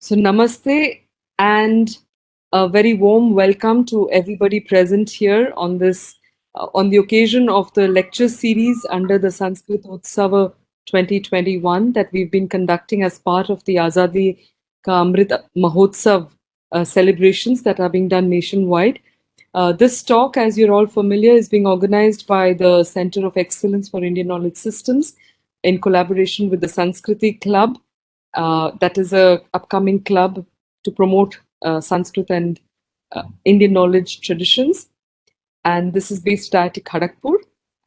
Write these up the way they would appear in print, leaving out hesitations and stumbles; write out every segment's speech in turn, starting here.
So, namaste and a very warm welcome to everybody present here on this on the occasion of the lecture series under the Sanskrit Utsava 2021 that we've been conducting as part of the Azadi Ka Amrit Mahotsav celebrations that are being done nationwide. This talk, as you're all familiar, is being organized by the Center of Excellence for Indian Knowledge Systems in collaboration with the Sanskriti Club. That is a upcoming club to promote Sanskrit and Indian knowledge traditions. And this is based at Kharagpur.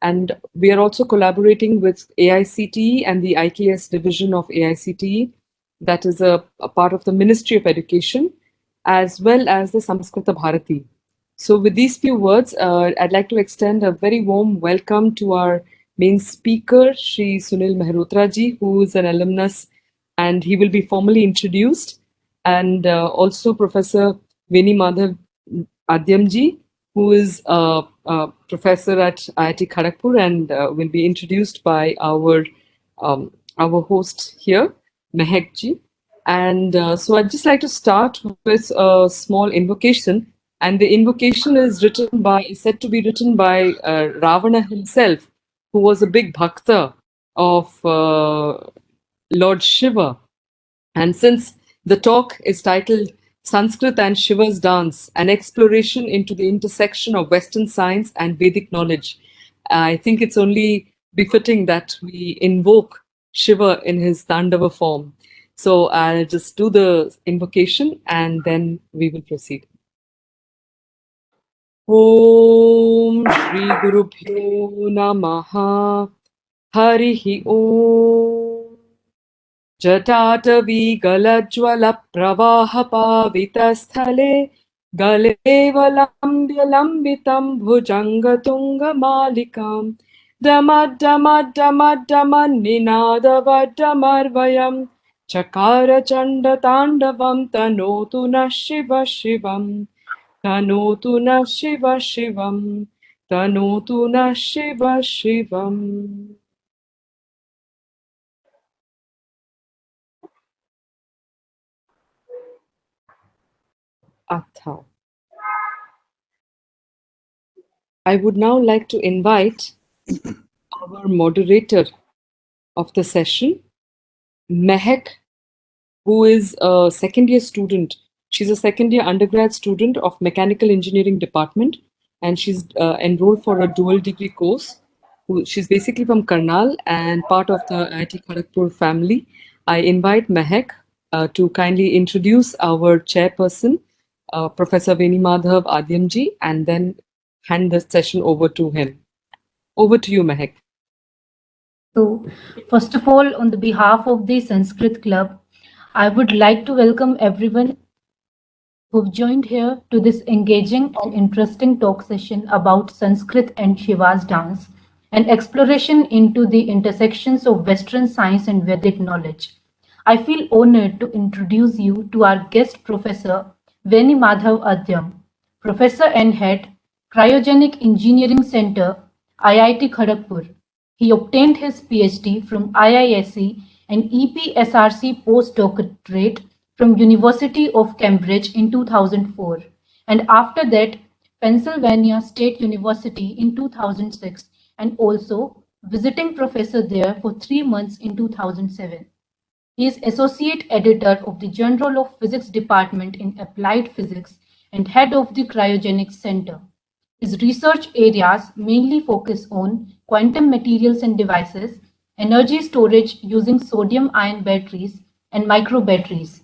And we are also collaborating with AICTE and the IKS division of AICTE, that is a part of the Ministry of Education, as well as the Samskrita Bharati. So with these few words, I'd like to extend a very warm welcome to our main speaker, Shri Sunil Mehrotra ji, who is an alumnus, and he will be formally introduced. And also Professor Veni Madhav Adyam ji, who is a professor at IIT Kharagpur and will be introduced by our host here, Mehak ji. And so I'd just like to start with a small invocation. And the invocation is said to be written by Ravana himself, who was a big bhakta of Lord Shiva. And since the talk is titled Sanskrit and Shiva's Dance, an exploration into the intersection of Western science and Vedic knowledge, I think it's only befitting that we invoke Shiva in his Tandava form. So I'll just do the invocation and then we will proceed. Om Shri Guru Bhyo Namaha Harihi Om जटाटवीगलज्वलप्रवाहपावितस्थले गलेवलम्ब्यलम्बितं भुजङ्गतुङ्गमालिकां डमड्डमड्डमड्डमन्निनादवड्डमर्वयं चकारचण्डताण्डवं तनोतु नः शिव शिवं तनोतु नः शिव शिवं तनोतु नः शिव शिवम्. Atha. I would now like to invite our moderator of the session, Mehak, who is a second year student. She's a second year undergrad student of Mechanical Engineering Department, and she's enrolled for a dual degree course. She's basically from Karnal and part of the IIT Kharagpur family. I invite Mehak to kindly introduce our chairperson, Professor Veni Madhav Adyamji, and then hand the session over to him. Over to you, Mehak. So, first of all, on the behalf of the Sanskrit Club, I would like to welcome everyone who've joined here to this engaging and interesting talk session about Sanskrit and Shiva's dance, an exploration into the intersections of Western science and Vedic knowledge. I feel honored to introduce you to our guest professor, Veni Madhav Adyam, professor and head, Cryogenic Engineering Center, IIT Kharagpur. He obtained his PhD from IISc and EPSRC postdoctorate from University of Cambridge in 2004, and after that Pennsylvania State University in 2006, and also visiting professor there for 3 months in 2007. He is associate editor of the Journal of Physics Department in Applied Physics and head of the Cryogenics Center. His research areas mainly focus on quantum materials and devices, energy storage using sodium-ion batteries, and microbatteries.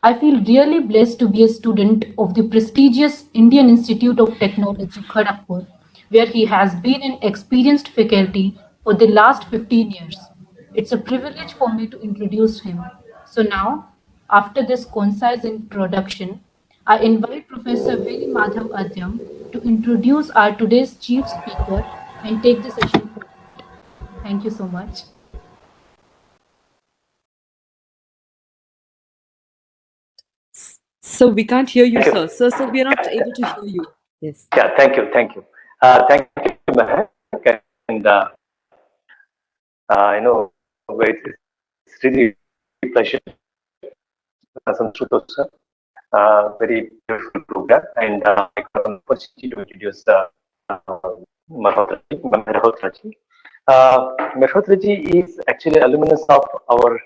I feel really blessed to be a student of the prestigious Indian Institute of Technology, Kharagpur, where he has been an experienced faculty for the last 15 years. It's a privilege for me to introduce him. So now, after this concise introduction, I invite Professor Veni Madhav Adyam to introduce our today's chief speaker and take the session forward. Thank you so much. So we can't hear you, sir. Sir, we are not able to hear you. Yes. Yeah, thank you. Thank you, Mehak. And I know it's really a pleasure Sanskrit also. Very beautiful program, and I got an opportunity to introduce Mehrotra. Mehrotra is actually alumnus of our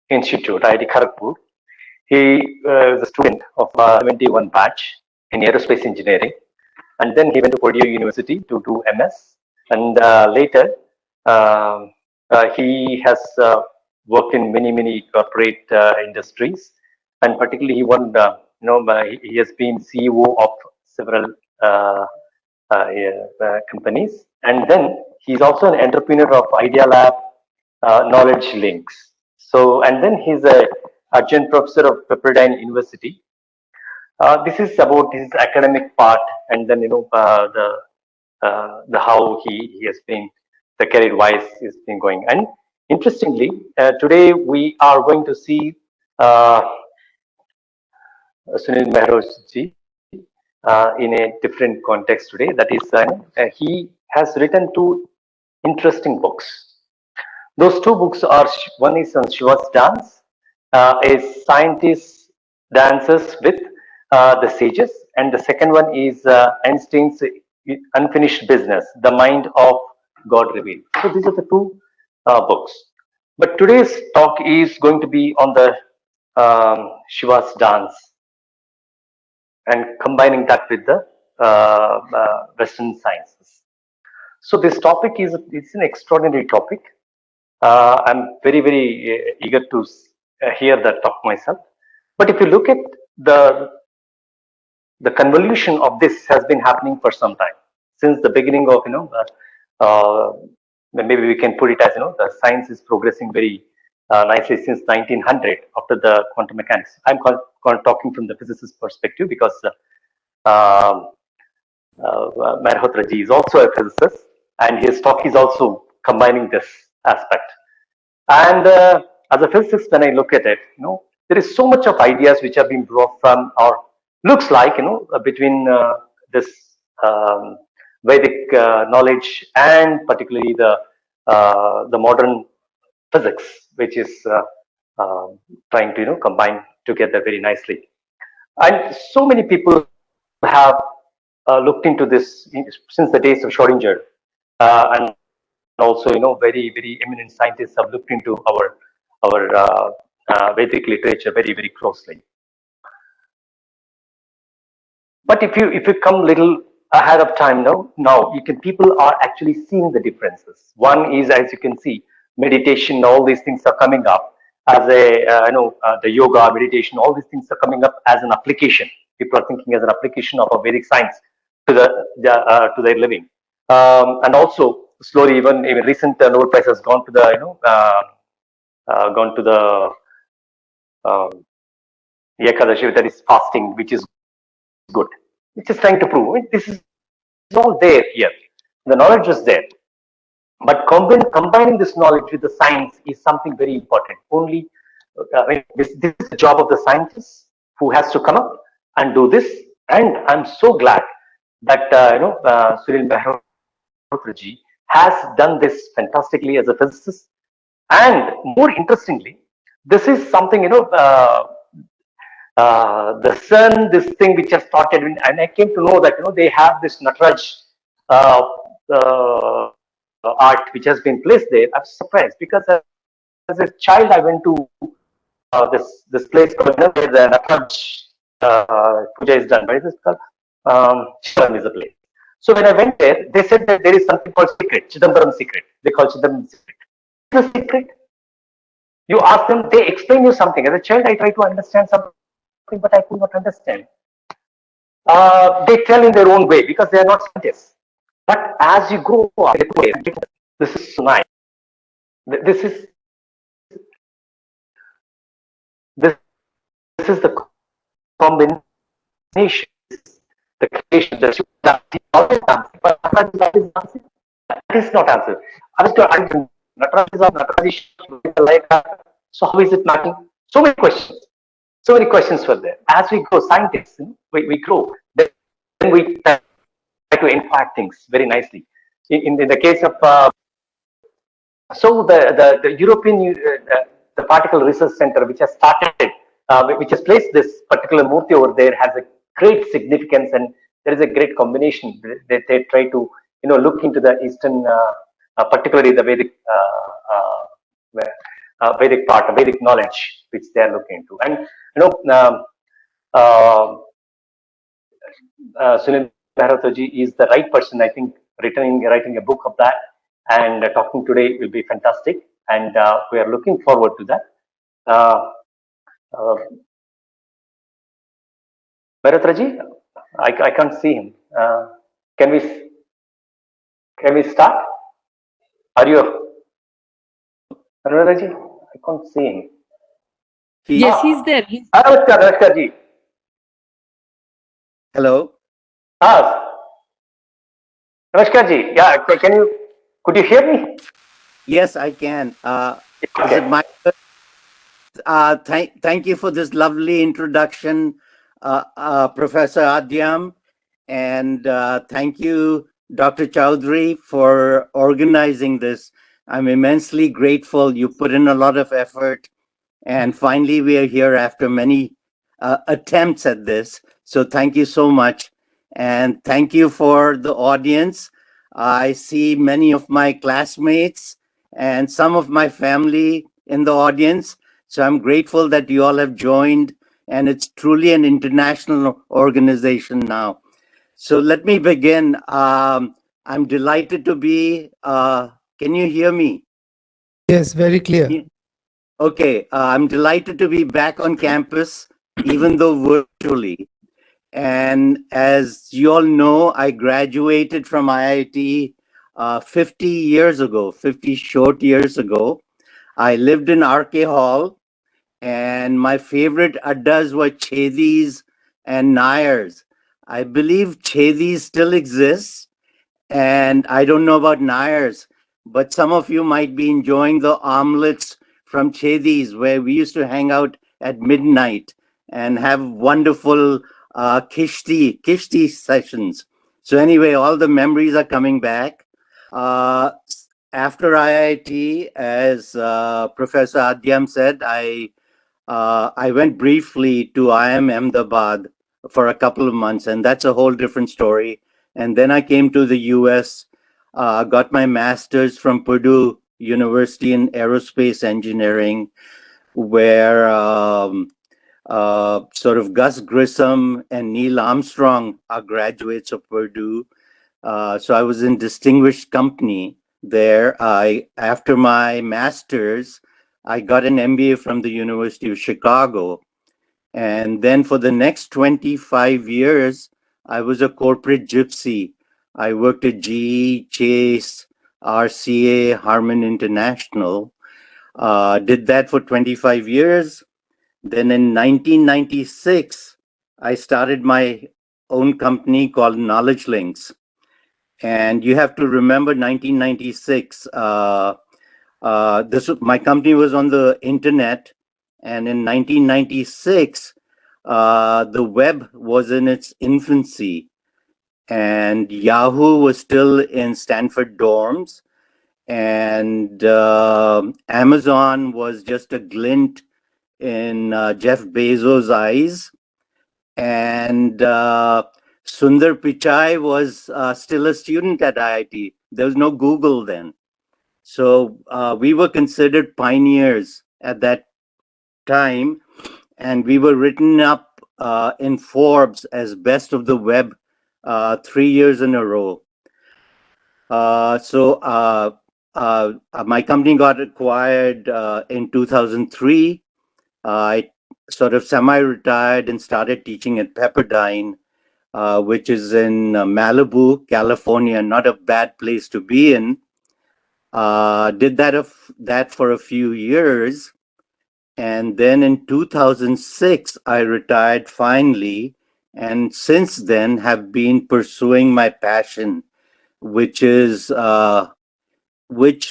institute, IIT Kharagpur. He was a student of 71 batch in aerospace engineering, and then he went to Purdue University to do MS, and later he has worked in many corporate industries, and particularly he won he has been CEO of several companies, and then he's also an entrepreneur of Idea Lab, Knowledge Links. So, and then he's a adjunct professor of Pepperdine University. This is about his academic part, and then the how he has been, the career wise has been going. And interestingly, today we are going to see Sunil Mehrotra in a different context today. That is, he has written two interesting books. Those two books are, one is on Shiva's dance, a scientist dances with the sages, and the second one is Einstein's unfinished business, the mind of God revealed. So these are the two books. But today's talk is going to be on the Shiva's dance and combining that with the Western sciences. So this topic is, it's an extraordinary topic. I'm very eager to hear that talk myself. But if you look at the convolution of this has been happening for some time, since the beginning of maybe we can put it as the science is progressing very nicely since 1900 after the quantum mechanics. I'm talking from the physicist perspective because Mehrotra ji is also a physicist, and his talk is also combining this aspect. And as a physicist, when I look at it, there is so much of ideas which have been brought from, or looks like, between this Vedic knowledge and particularly the modern physics, which is trying to combine together very nicely. And so many people have looked into this since the days of Schrodinger, and also very eminent scientists have looked into our Vedic literature very closely. But if you come little ahead of time now you can, people are actually seeing the differences. One is, as you can see, meditation, all these things are coming up as a the yoga, meditation, all these things are coming up as an application. People are thinking as an application of a Vedic science to to their living, and also slowly even recent Nobel Prize has gone to the gone to the Ekadashi, that is fasting, which is good. It's just trying to prove this is all there here. The knowledge is there, but combining this knowledge with the science is something very important. Only this is the job of the scientist who has to come up and do this. And I'm so glad that Sunil Mehrotra ji has done this fantastically as a physicist. And more interestingly, this is something the sun, this thing which has started, and I came to know that they have this Nataraj art which has been placed there. I'm surprised because as a child I went to this place called where the Nataraj puja is done. Right? It's called Shiva is a place. So when I went there, they said that there is something called secret, Chidambaram secret. They call Chidambaram secret. The secret. You ask them, they explain you something. As a child, I try to understand something, but I could not understand. They tell in their own way because they are not scientists. But as you grow up, this is nice. This is the combination, the creation, the that is not answer. I was to so how is it matching? So many questions. So many questions were there. As we grow, scientists, we grow. Then we try to impact things very nicely. In the case of so the European the Particle Research Center, which has started which has placed this particular murti over there, has a great significance, and there is a great combination that they try to look into the Eastern, particularly the Vedic Vedic part, Vedic knowledge, which they are looking into, and uh, Sunil Mehrotra ji is the right person, I think, writing a book of that, and talking today will be fantastic, and we are looking forward to that. Uh, uh, Mehrotra ji, I can't see him. Can we start? Are you Mehrotra ji? I can't see him. Yes, he's there. Namaskar ji. Hello. Ah, Namaskar ji. Yeah, could you hear me? Yes, I can. Is Okay. it my thank you for this lovely introduction, Professor Adyam, and thank you, Dr. Chowdhury, for organizing this. I'm immensely grateful. You put in a lot of effort, and finally, we are here after many attempts at this. So, thank you so much. And thank you for the audience. I see many of my classmates and some of my family in the audience. So, I'm grateful that you all have joined, and it's truly an international organization now. So, let me begin. I'm delighted to be. Can you hear me? Yes, very clear. Okay, I'm delighted to be back on campus, even though virtually. And as you all know, I graduated from IIT 50 years ago, 50 short years ago. I lived in RK Hall, and my favorite addas were Chedis and Nayars. I believe Chedis still exists, and I don't know about Nayars, but some of you might be enjoying the omelets from Chedis, where we used to hang out at midnight and have wonderful kishti sessions. So anyway, all the memories are coming back. Uh, After IIT, as Professor Adyam said, I went briefly to IIM Ahmedabad for a couple of months, and that's a whole different story. And then I came to the US, got my master's from Purdue University in aerospace engineering, where sort of Gus Grissom and Neil Armstrong are graduates of Purdue. So I was in distinguished company there. After my master's, I got an MBA from the University of Chicago. And then for the next 25 years, I was a corporate gypsy. I worked at GE, Chase, RCA, Harman International. Did that for 25 years. Then in 1996, I started my own company called Knowledge Links. And you have to remember 1996. My company was on the internet, and in 1996, the web was in its infancy, and Yahoo was still in Stanford dorms, and Amazon was just a glint in Jeff Bezos' eyes, and Sundar Pichai was still a student at IIT. There was no Google then. So we were considered pioneers at that time, and we were written up in Forbes as best of the web 3 years in a row. My company got acquired in 2003. I sort of semi-retired and started teaching at Pepperdine, which is in Malibu, California. Not a bad place to be in. Did that for a few years, and then in 2006 I retired finally, and since then have been pursuing my passion, which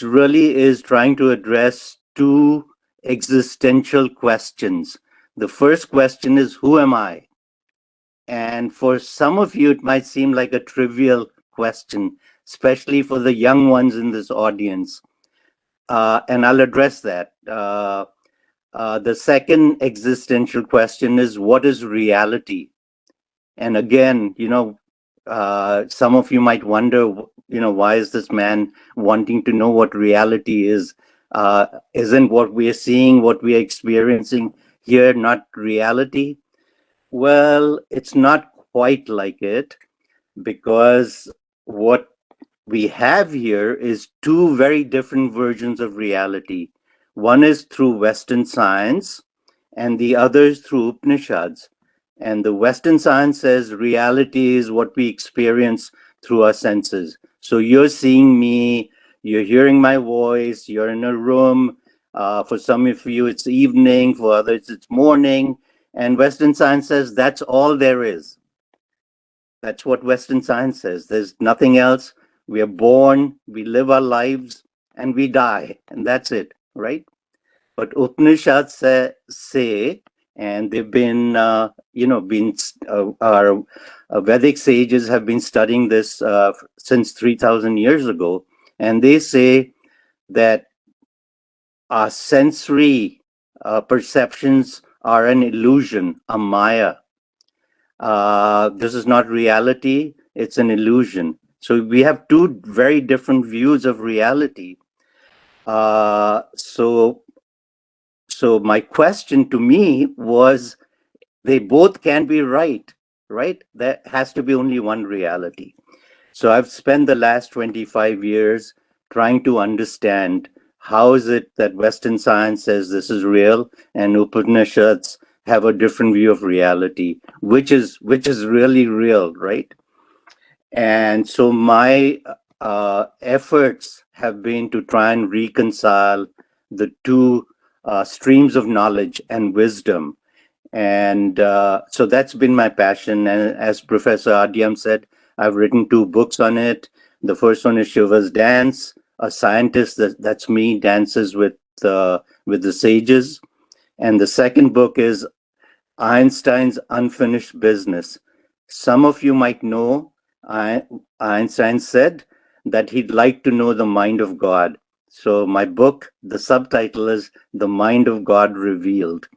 really is trying to address two existential questions. The first question is, who am I? And for some of you, it might seem like a trivial question, especially for the young ones in this audience. And I'll address that. The second existential question is, what is reality? And again, some of you might wonder, why is this man wanting to know what reality is? Isn't what we are seeing, what we are experiencing here, not reality? Well, it's not quite like it, because what we have here is two very different versions of reality. One is through Western science, and the other is through Upanishads. And the Western science says reality is what we experience through our senses. So you're seeing me, you're hearing my voice, you're in a room. For some of you, it's evening, for others, it's morning. And Western science says that's all there is. That's what Western science says. There's nothing else. We are born, we live our lives, and we die, and that's it, right? But Upanishads say, and they've been, our Vedic sages have been studying this since 3,000 years ago, and they say that our sensory perceptions are an illusion, a maya. This is not reality, it's an illusion. So we have two very different views of reality. So my question to me was, they both can be right? There has to be only one reality. So I've spent the last 25 years trying to understand, how is it that Western science says this is real and Upanishads have a different view of reality, which is really real, right? And so my efforts have been to try and reconcile the two streams of knowledge and wisdom. And so that's been my passion. And as Professor Adyam said, I've written 2 books on it. The first one is Shiva's Dance. A scientist, that's me, dances with the sages. And the second book is Einstein's Unfinished Business. Some of you might know, Einstein said that he'd like to know the mind of God. So my book, the subtitle is The Mind of God Revealed.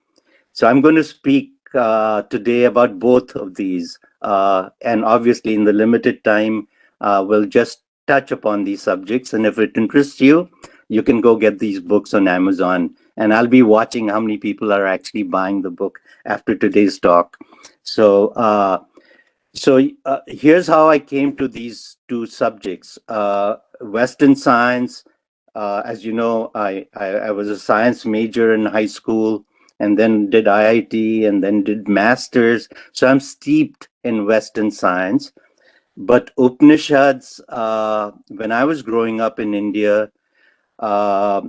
So I'm going to speak today about both of these. And obviously, in the limited time, we'll just touch upon these subjects. And if it interests you, you can go get these books on Amazon. And I'll be watching how many people are actually buying the book after today's talk. So, here's how I came to these two subjects. Western science, as you know, I was a science major in high school, and then did IIT, and then did masters. So I'm steeped in Western science. But Upanishads, when I was growing up in India, uh,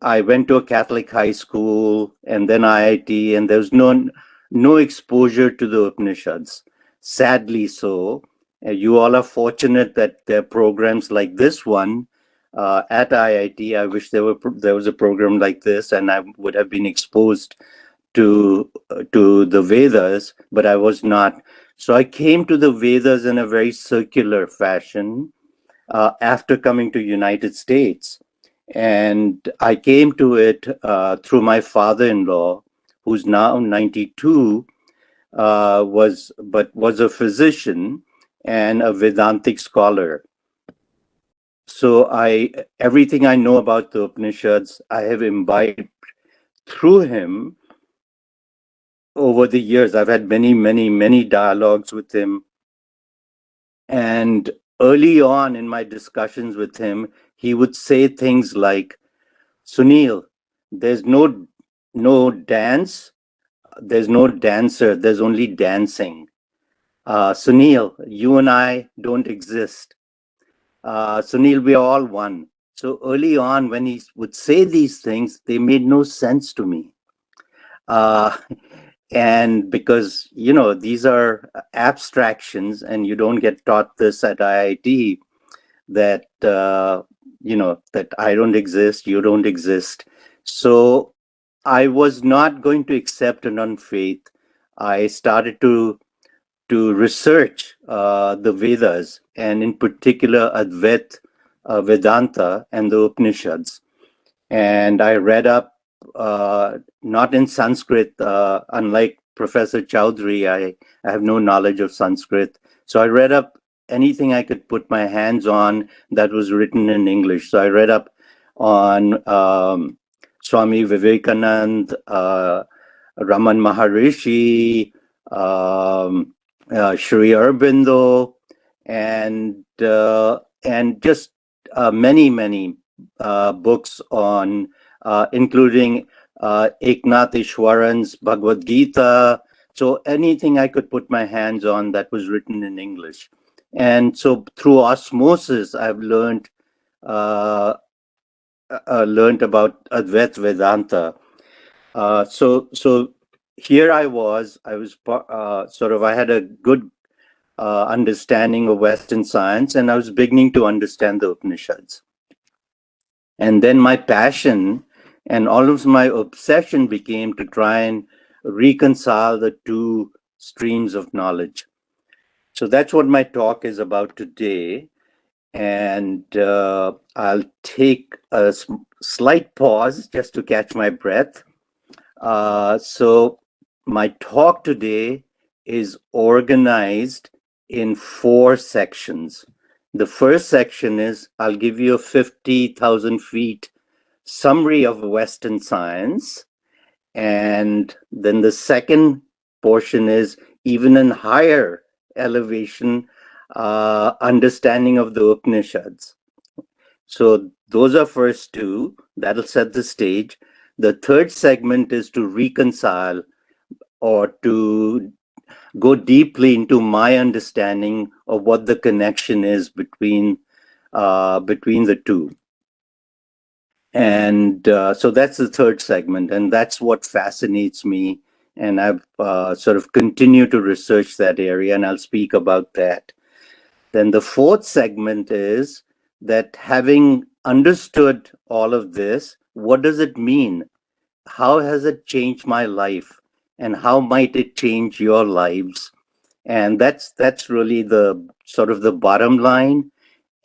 I went to a Catholic high school and then IIT, and there was no exposure to the Upanishads. Sadly so. You all are fortunate that there are programs like this one at IIT. I wish there was a program like this, and I would have been exposed to the Vedas, but I was not. So I came to the Vedas in a very circular fashion after coming to United States. And I came to it through my father-in-law, who's now 92, was a physician and a Vedantic scholar. So everything I know about the Upanishads, I have imbibed through him over the years. I've had many dialogues with him. And early on in my discussions with him, he would say things like, Sunil, there's no dance, there's no dancer, there's only dancing. Sunil, you and I don't exist. Sunil, we are all one. So early on, when he would say these things, they made no sense to me. And because, these are abstractions, and you don't get taught this at IIT, that, that I don't exist, you don't exist. So I was not going to accept an unfaith. I started to research the Vedas, and in particular Advaita, Vedanta, and the Upanishads. And I read up not in Sanskrit. Unlike Professor Chowdhury, I have no knowledge of Sanskrit. So I read up anything I could put my hands on that was written in English. So I read up on Swami Vivekanand, Raman Maharishi, Shri Aurobindo, and just many books on, including Eknath Ishwaran's Bhagavad Gita. So anything I could put my hands on that was written in English. And so through osmosis, I've learned about Advaita Vedanta. So here I was I had a good understanding of Western science, and I was beginning to understand the Upanishads. And then my passion and all of my obsession became to try and reconcile the two streams of knowledge. So that's what my talk is about today. And I'll take a slight pause just to catch my breath. So my talk today is organized in 4 sections. The first section is I'll give you a 50,000 feet summary of Western science. And then the second portion is even in higher elevation understanding of the Upanishads. So those are first 2. That'll set the stage. The third segment is to reconcile or to go deeply into my understanding of what the connection is between the two. And so that's the third segment, and that's what fascinates me. And I've sort of continued to research that area, and I'll speak about that. Then the fourth segment is that having understood all of this, what does it mean? How has it changed my life? And how might it change your lives? And that's really the sort of the bottom line.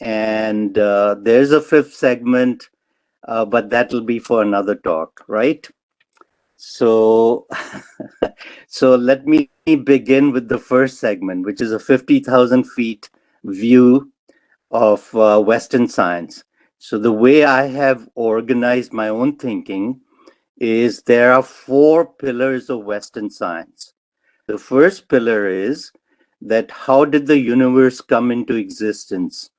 And there's a fifth segment, but that'll be for another talk, right? So, so let me begin with the first segment, which is a 50,000 feet view of Western science. So the way I have organized my own thinking is there are 4 pillars of Western science. The first pillar is that how did the universe come into existence?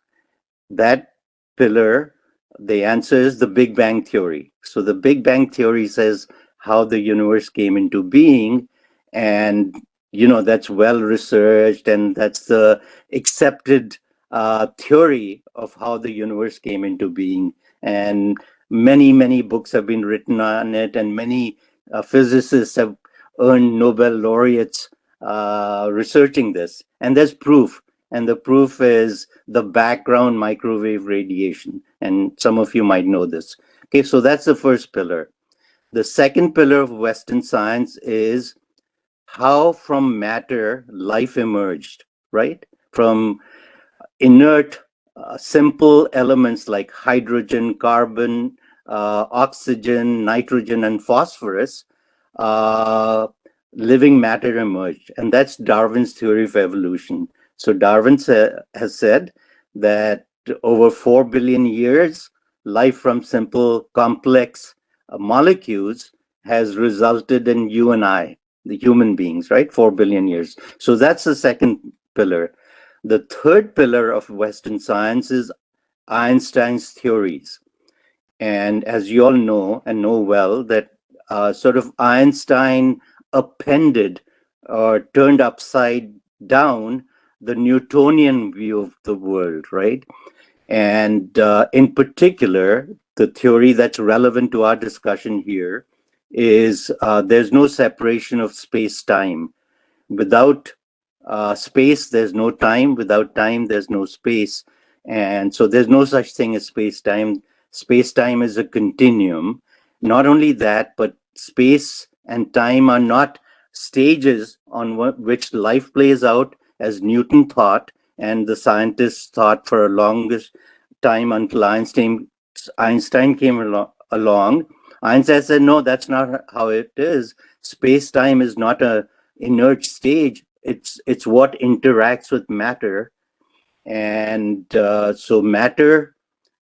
That pillar, the answer is the Big Bang Theory. So the Big Bang Theory says how the universe came into being, and that's well researched, and that's the accepted theory of how the universe came into being. And many books have been written on it, and many physicists have earned Nobel laureates researching this. And there's proof. And the proof is the background microwave radiation. And some of you might know this. Okay, so that's the first pillar. The second pillar of Western science is how from matter life emerged, right? From inert, simple elements like hydrogen, carbon, oxygen, nitrogen, and phosphorus, uh, living matter emerged. And that's Darwin's theory of evolution. So Darwin has said that over 4 billion years, life from simple, complex molecules has resulted in you and I, the human beings, right? 4 billion years. So that's the second pillar. The third pillar of Western science is Einstein's theories. And as you all know and know well, that sort of Einstein appended or turned upside down the Newtonian view of the world, right? And in particular, the theory that's relevant to our discussion here is there's no separation of space-time. Without space, there's no time. Without time, there's no space. And so there's no such thing as space-time. Space-time is a continuum. Not only that, but space and time are not stages on which life plays out, as Newton thought, and the scientists thought for a longest time until Einstein came along. Einstein said, no, that's not how it is. Space-time is not a inert stage. It's what interacts with matter. And so matter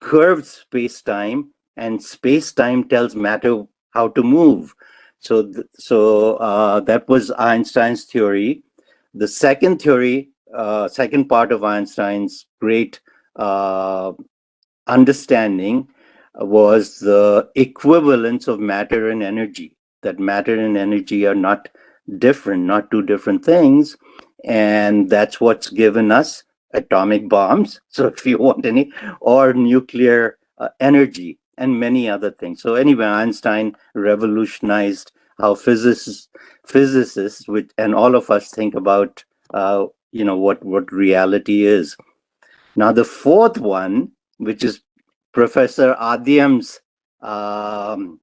curves space-time, and space-time tells matter how to move. So that was Einstein's theory. The second theory, second part of Einstein's great uh, understanding was the equivalence of matter and energy, that matter and energy are not different, not two different things. And that's what's given us atomic bombs. So if you want any, or nuclear energy and many other things. So anyway, Einstein revolutionized how physicists, which, and all of us think about, what reality is. Now, the fourth one, which is Professor Adyam's um,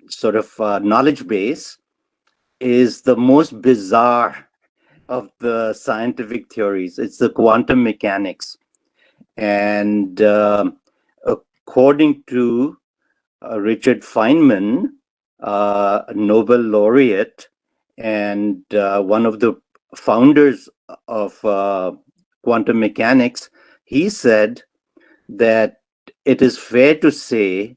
sort of knowledge base, is the most bizarre of the scientific theories. It's the quantum mechanics. And according to Richard Feynman, a Nobel laureate and one of the founders of quantum mechanics, he said that it is fair to say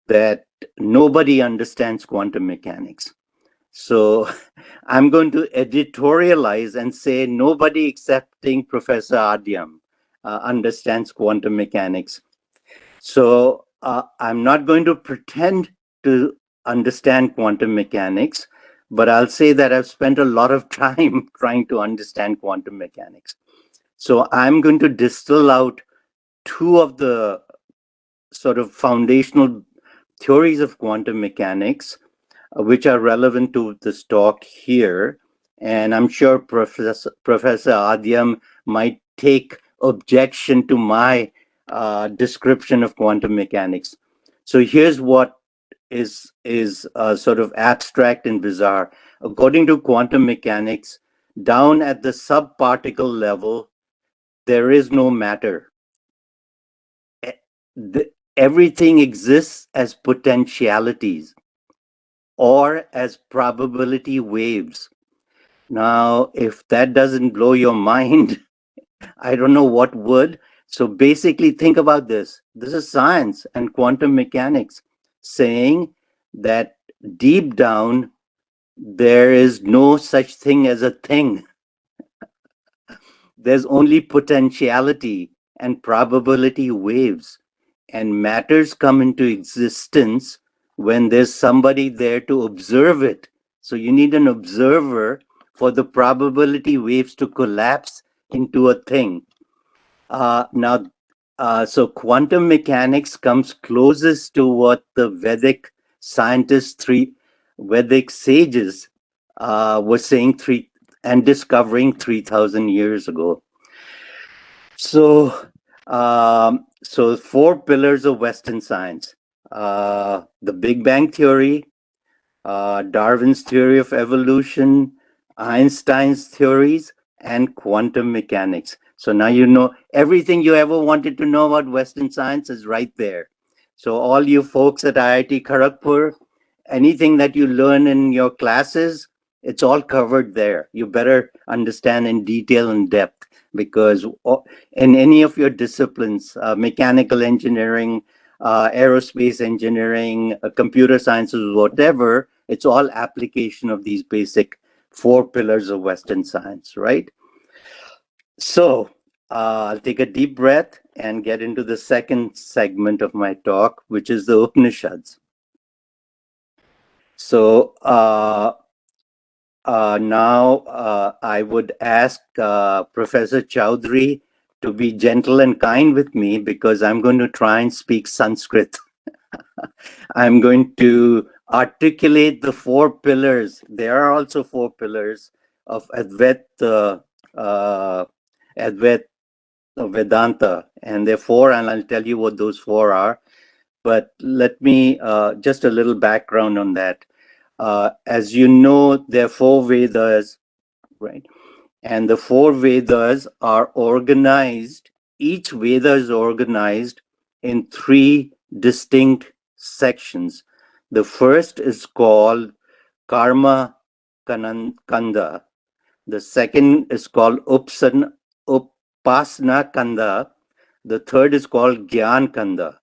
that nobody understands quantum mechanics. So I'm going to editorialize and say nobody excepting Professor Adyam understands quantum mechanics. So I'm not going to pretend to understand quantum mechanics, but I'll say that I've spent a lot of time trying to understand quantum mechanics. So I'm going to distill out two of the sort of foundational theories of quantum mechanics, which are relevant to this talk here. And I'm sure Professor Adyam might take objection to my description of quantum mechanics. So here's what is sort of abstract and bizarre. According to quantum mechanics, down at the subparticle level, there is no matter. Everything exists as potentialities or as probability waves. Now, if that doesn't blow your mind, I don't know what would. So basically, think about this. This is science and quantum mechanics saying that deep down, there is no such thing as a thing. There's only potentiality and probability waves. And matters come into existence when there's somebody there to observe it. So you need an observer for the probability waves to collapse into a thing. So quantum mechanics comes closest to what the Vedic scientists, Vedic sages, were saying and discovering 3,000 years ago. So four pillars of Western science: the Big Bang theory, Darwin's theory of evolution, Einstein's theories, and quantum mechanics. So now you know everything you ever wanted to know about Western science is right there. So all you folks at IIT Kharagpur, anything that you learn in your classes, it's all covered there. You better understand in detail and depth, because in any of your disciplines, mechanical engineering, aerospace engineering, computer sciences, whatever, it's all application of these basic four pillars of Western science, right? So I'll take a deep breath and get into the second segment of my talk, which is the Upanishads. So now I would ask Professor Chowdhury to be gentle and kind with me, because I'm going to try and speak Sanskrit. I'm going to articulate the four pillars. There are also four pillars of Advaita, Vedanta, and there are four, and I'll tell you what those four are. But let me just a little background on that. As you know, there are four Vedas, right? And the four Vedas are organized, each Veda is organized in three distinct sections. The first is called Karma Kanda. The second is called Upasana Kanda. The third is called Gyan Kanda.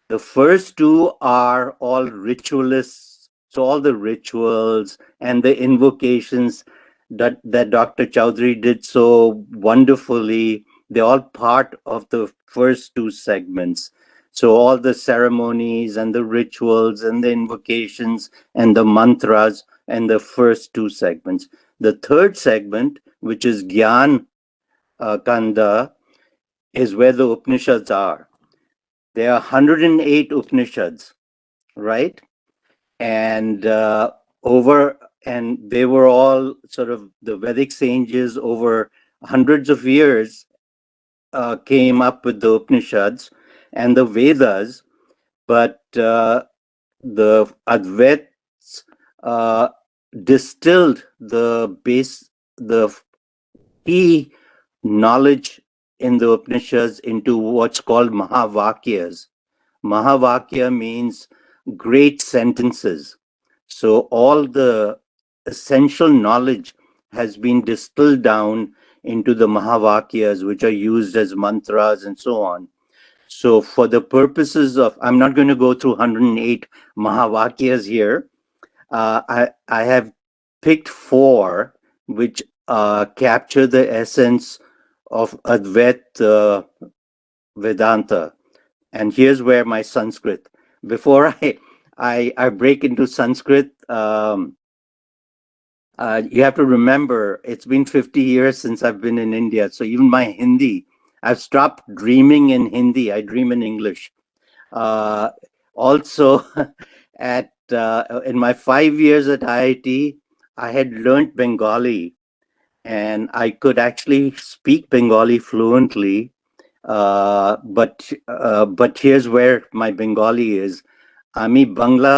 The first two are all ritualists, so all the rituals and the invocations that Dr. Chowdhury did so wonderfully, they're all part of the first two segments. So all the ceremonies and the rituals and the invocations and the mantras and the first two segments. The third segment, which is Gyan Kanda, is where the Upanishads are. There are 108 Upanishads, right? And and they were all sort of the Vedic sages over hundreds of years came up with the Upanishads and the Vedas, but the Advaits distilled the key knowledge in the Upanishads into what's called Mahavakyas. Mahavakya means great sentences. So all the essential knowledge has been distilled down into the Mahavakyas, which are used as mantras and so on. So for the purposes of, I'm not going to go through 108 Mahavakyas here. I have picked four which capture the essence of Advait Vedanta. And here's where my Sanskrit. Before I break into Sanskrit, you have to remember it's been 50 years since I've been in India. So even my Hindi, I've stopped dreaming in Hindi. I dream in English. Also, at in my 5 years at IIT, I had learned Bengali, and I could actually speak Bengali fluently. But here's where my Bengali is. আমি বাংলা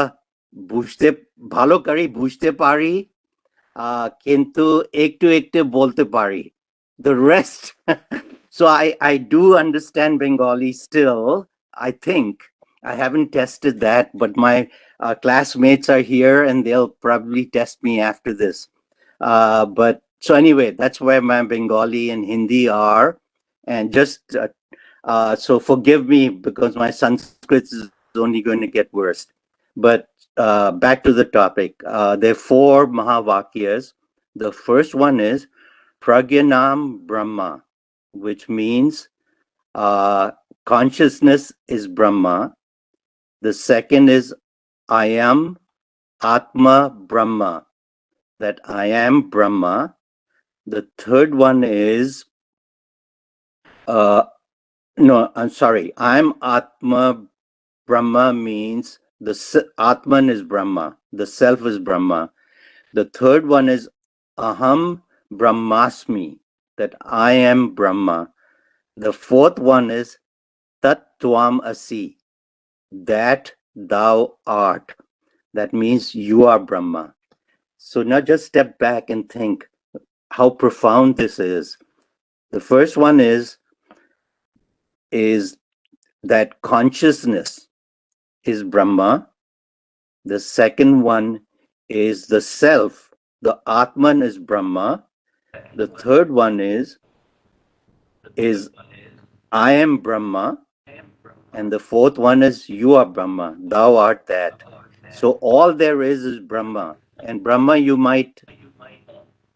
বুঝতে ভালো করে বুঝতে পারি কিন্তু একটু একটু বলতে পারি. The rest, so I do understand Bengali still, I think. I haven't tested that, but my classmates are here and they'll probably test me after this. But so anyway, that's where my Bengali and Hindi are. And just so forgive me because my Sanskrit is only going to get worse. But back to the topic. There are four Mahavakyas. The first one is Pragyanam Brahma, which means consciousness is Brahma. The second is I am Atma Brahma, that I am Brahma. The third one is no, I'm sorry. I'm Atma. Brahma means Atman is Brahma. The self is Brahma. The third one is Aham Brahmasmi, that I am Brahma. The fourth one is Tat Tvam Asi, that thou art. That means you are Brahma. So now just step back and think how profound this is. The first one is that consciousness is Brahma. The second one is the self, the Atman is Brahma. The third one is I am Brahma. And the fourth one is you are Brahma, thou art that. So all there is Brahma. And Brahma, you might,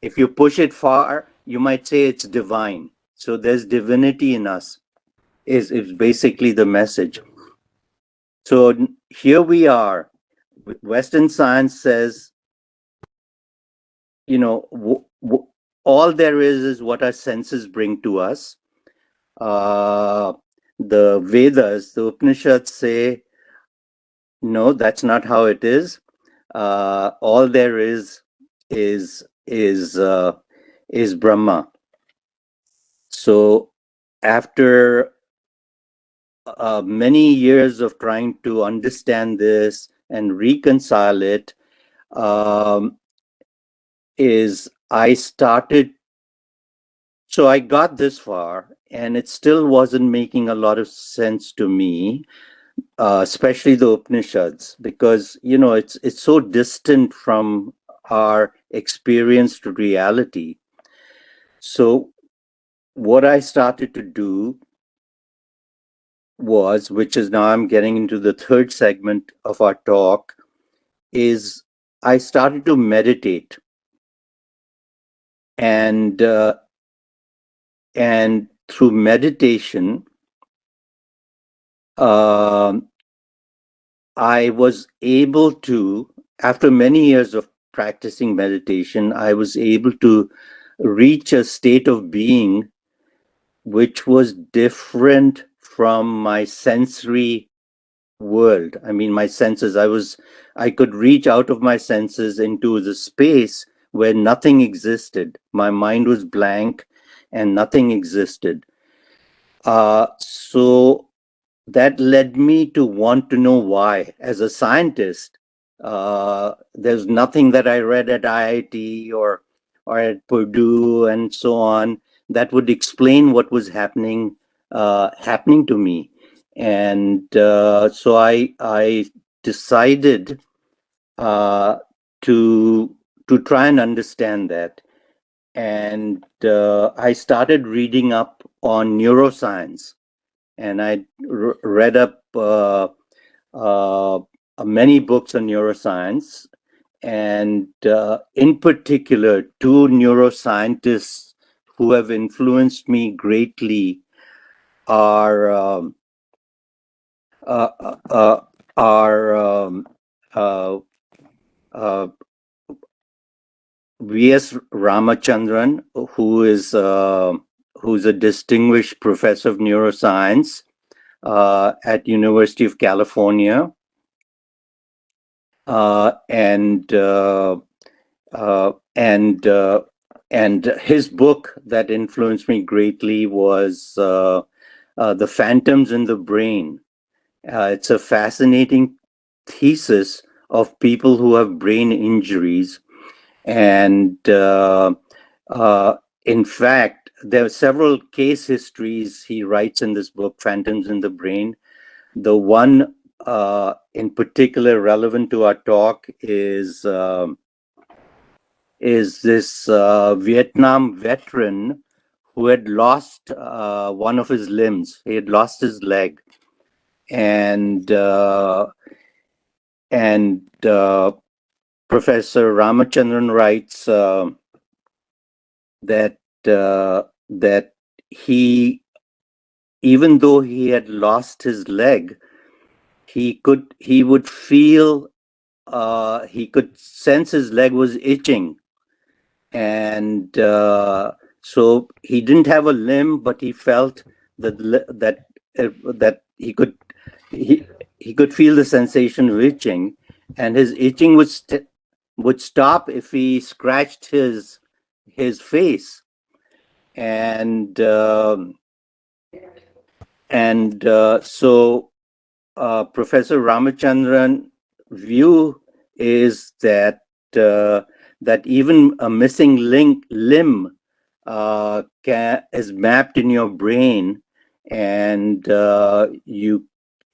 if you push it far, you might say it's divine. So there's divinity in us, is basically the message. So here we are. Western science says, you know, all there is what our senses bring to us. The Vedas, the Upanishads say, no, that's not how it is. All there is Brahma. So after many years of trying to understand this and reconcile it, I started. So I got this far, and it still wasn't making a lot of sense to me. especially the Upanishads, because it's so distant from our experienced reality. So what I started to do was, which is now I'm getting into the third segment of our talk, is I started to meditate, and through meditation, um I was able to, after many years of practicing meditation, I was able to reach a state of being which was different from my sensory world. I mean, my senses, I could reach out of my senses into the space where nothing existed. My mind was blank and nothing existed. So that led me to want to know why. As a scientist, there's nothing that I read at IIT or at Purdue and so on that would explain what was happening to me. And so I decided to try and understand that. And I started reading up on neuroscience, and I read up many books on neuroscience, and in particular, two neuroscientists who have influenced me greatly are uh, uh, uh, are uh, uh, V.S. Ramachandran, who's a distinguished professor of neuroscience at University of California, and his book that influenced me greatly was The Phantoms in the Brain. It's a fascinating thesis of people who have brain injuries, and in fact, there are several case histories he writes in this book, Phantoms in the Brain. The one in particular relevant to our talk is this Vietnam veteran who had lost one of his limbs. He had lost his leg, and Professor Ramachandran writes that he, even though he had lost his leg, he would feel, he could sense his leg was itching, and so he didn't have a limb, but he felt that he could feel the sensation of itching, and his itching would stop if he scratched his face, and so Professor Ramachandran view is that that even a missing limb is mapped in your brain, and you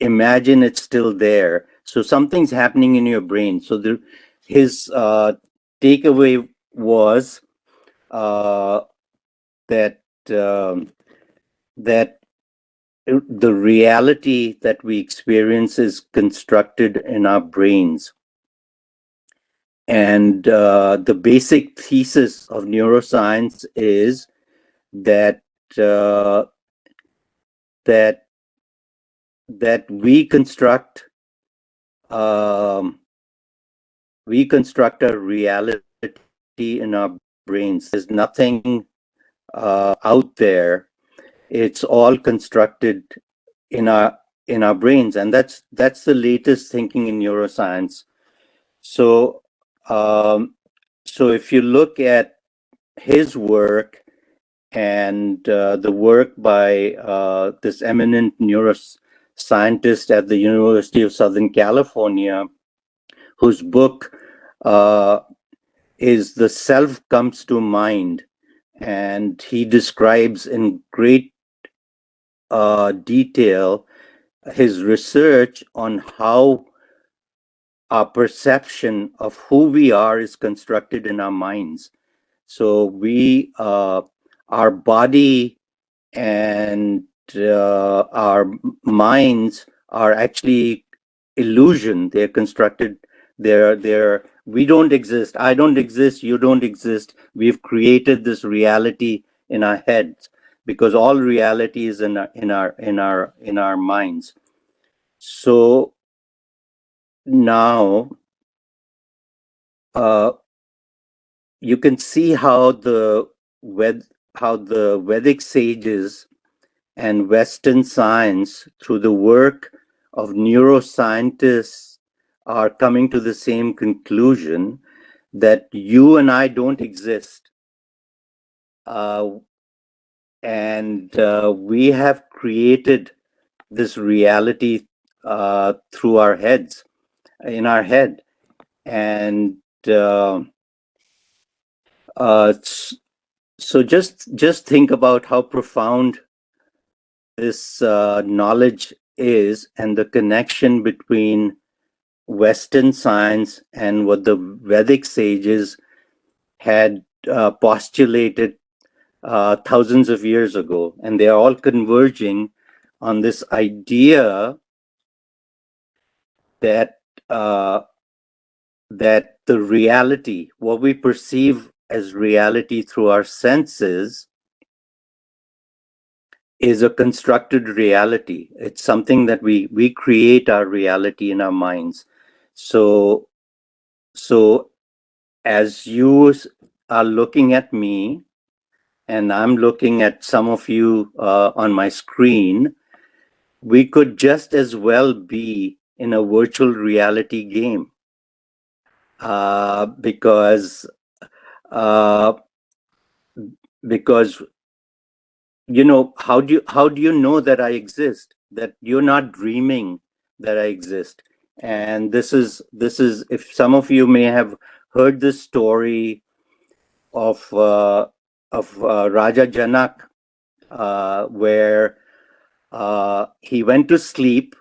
imagine it's still there. So something's happening in your brain. So his takeaway was that that the reality that we experience is constructed in our brains. And the basic thesis of neuroscience is that that we construct a reality in our brains. There's nothing out there. It's all constructed in our brains, and that's the latest thinking in neuroscience. So so if you look at his work and the work by this eminent neuroscientist at the University of Southern California, whose book is The Self Comes to Mind, and he describes in great detail his research on how our perception of who we are is constructed in our minds. So our body and our minds are actually illusion. They're constructed. We don't exist. I don't exist. You don't exist. We've created this reality in our heads because all reality is in our minds. So now uh, you can see how how the Vedic sages and Western science, through the work of neuroscientists, are coming to the same conclusion that you and I don't exist. We have created this reality through our heads, in our head. And so just think about how profound this knowledge is and the connection between Western science and what the Vedic sages had postulated thousands of years ago. And they are all converging on this idea that that the reality, what we perceive as reality through our senses, is a constructed reality. It's something that we create our reality in our minds. So as you are looking at me and I'm looking at some of you on my screen, we could just as well be in a virtual reality game because how do you know that I exist, that you're not dreaming that I exist? And this is if some of you may have heard this story of Raja Janak, where he went to sleep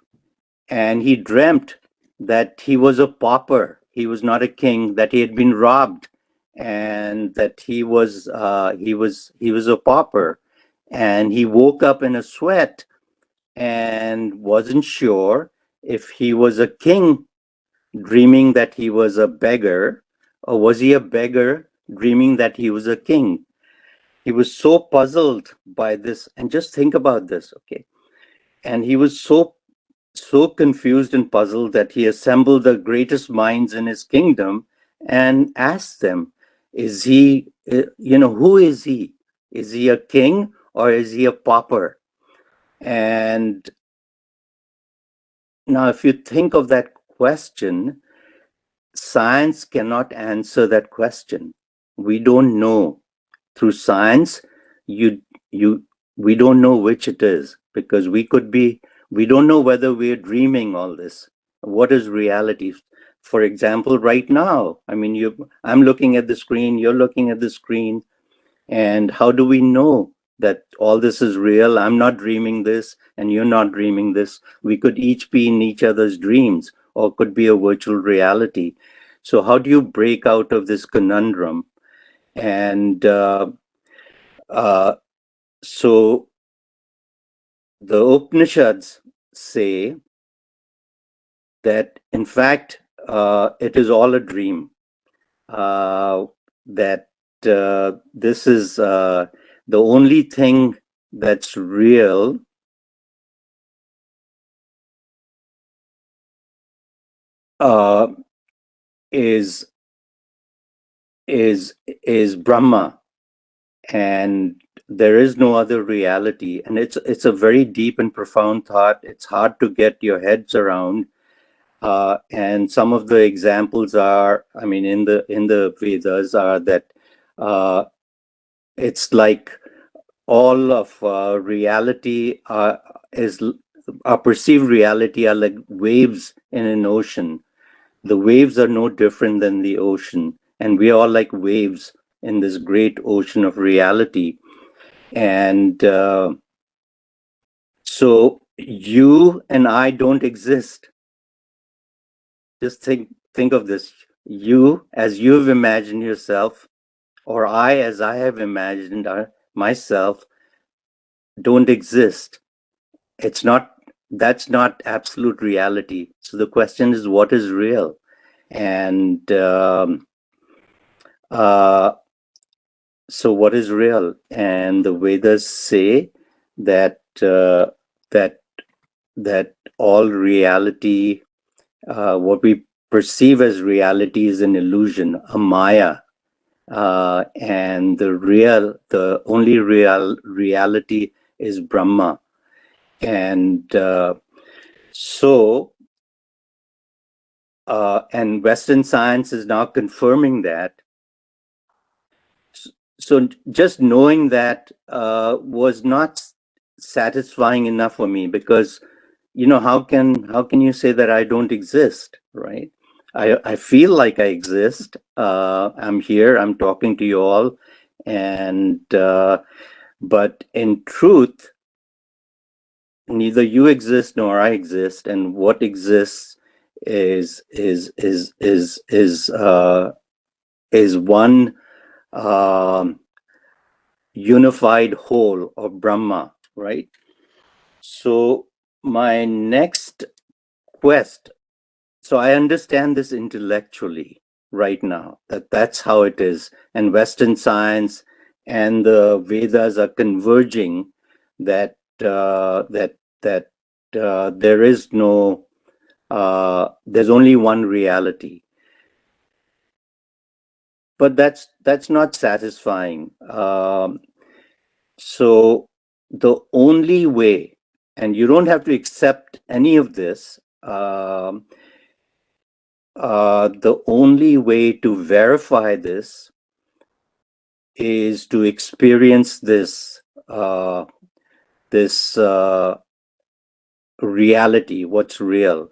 and he dreamt that he was a pauper, he was not a king, that he had been robbed, and that he was a pauper. And he woke up in a sweat and wasn't sure if he was a king dreaming that he was a beggar, or was he a beggar dreaming that he was a king. He was so puzzled by this. And just think about this, okay? And he was so confused and puzzled that he assembled the greatest minds in his kingdom and asked them, is he, who is he? Is he a king or is he a pauper? And now, if you think of that question, science cannot answer that question. We don't know. Through science, you we don't know which it is, because we don't know whether we're dreaming all this. What is reality? For example, right now, I mean, I'm looking at the screen, you're looking at the screen, and how do we know that all this is real? I'm not dreaming this and you're not dreaming this. We could each be in each other's dreams, or could be a virtual reality. So how do you break out of this conundrum? And so the Upanishads say that, in fact, it is all a dream. That this is the only thing that's real is Brahma, and there is no other reality. And it's a very deep and profound thought. It's hard to get your heads around. And some of the examples are, I mean, in the Vedas, are that it's like all of reality is our perceived reality are like waves in an ocean. The waves are no different than the ocean, and we are all like waves in this great ocean of reality. And so you and I don't exist. Just think of this. You, as you've imagined yourself, or I, as I have imagined myself, don't exist. It's not, that's not absolute reality. So the question is, what is real? And so what is real? And the Vedas say that that that all reality, what we perceive as reality, is an illusion, a maya, and the only real reality is Brahma. And and Western science is now confirming that. So just knowing that was not satisfying enough for me, because how can you say that I don't exist, right? I feel like I exist. I'm here, I'm talking to you all, and but in truth, neither you exist nor I exist, and what exists is one unified whole of Brahma, right? So my next quest, so I understand this intellectually right now, that's how it is, and Western science and the Vedas are converging that there is no there's only one reality. But that's not satisfying. So the only way, and you don't have to accept any of this, the only way to verify this is to experience this reality, what's real.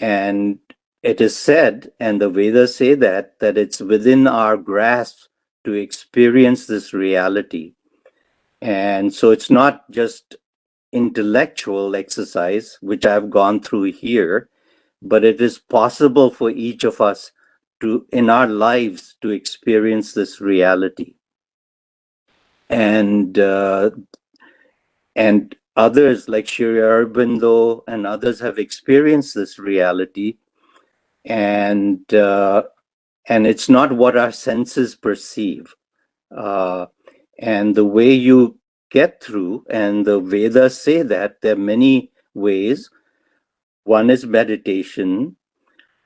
And it is said, and the Vedas say that it's within our grasp to experience this reality. And so it's not just intellectual exercise, which I've gone through here, but it is possible for each of us to, in our lives, to experience this reality. And others like Shri Aurobindo and others have experienced this reality, and it's not what our senses perceive. And the way you get through, and the Vedas say that there are many ways. One is meditation,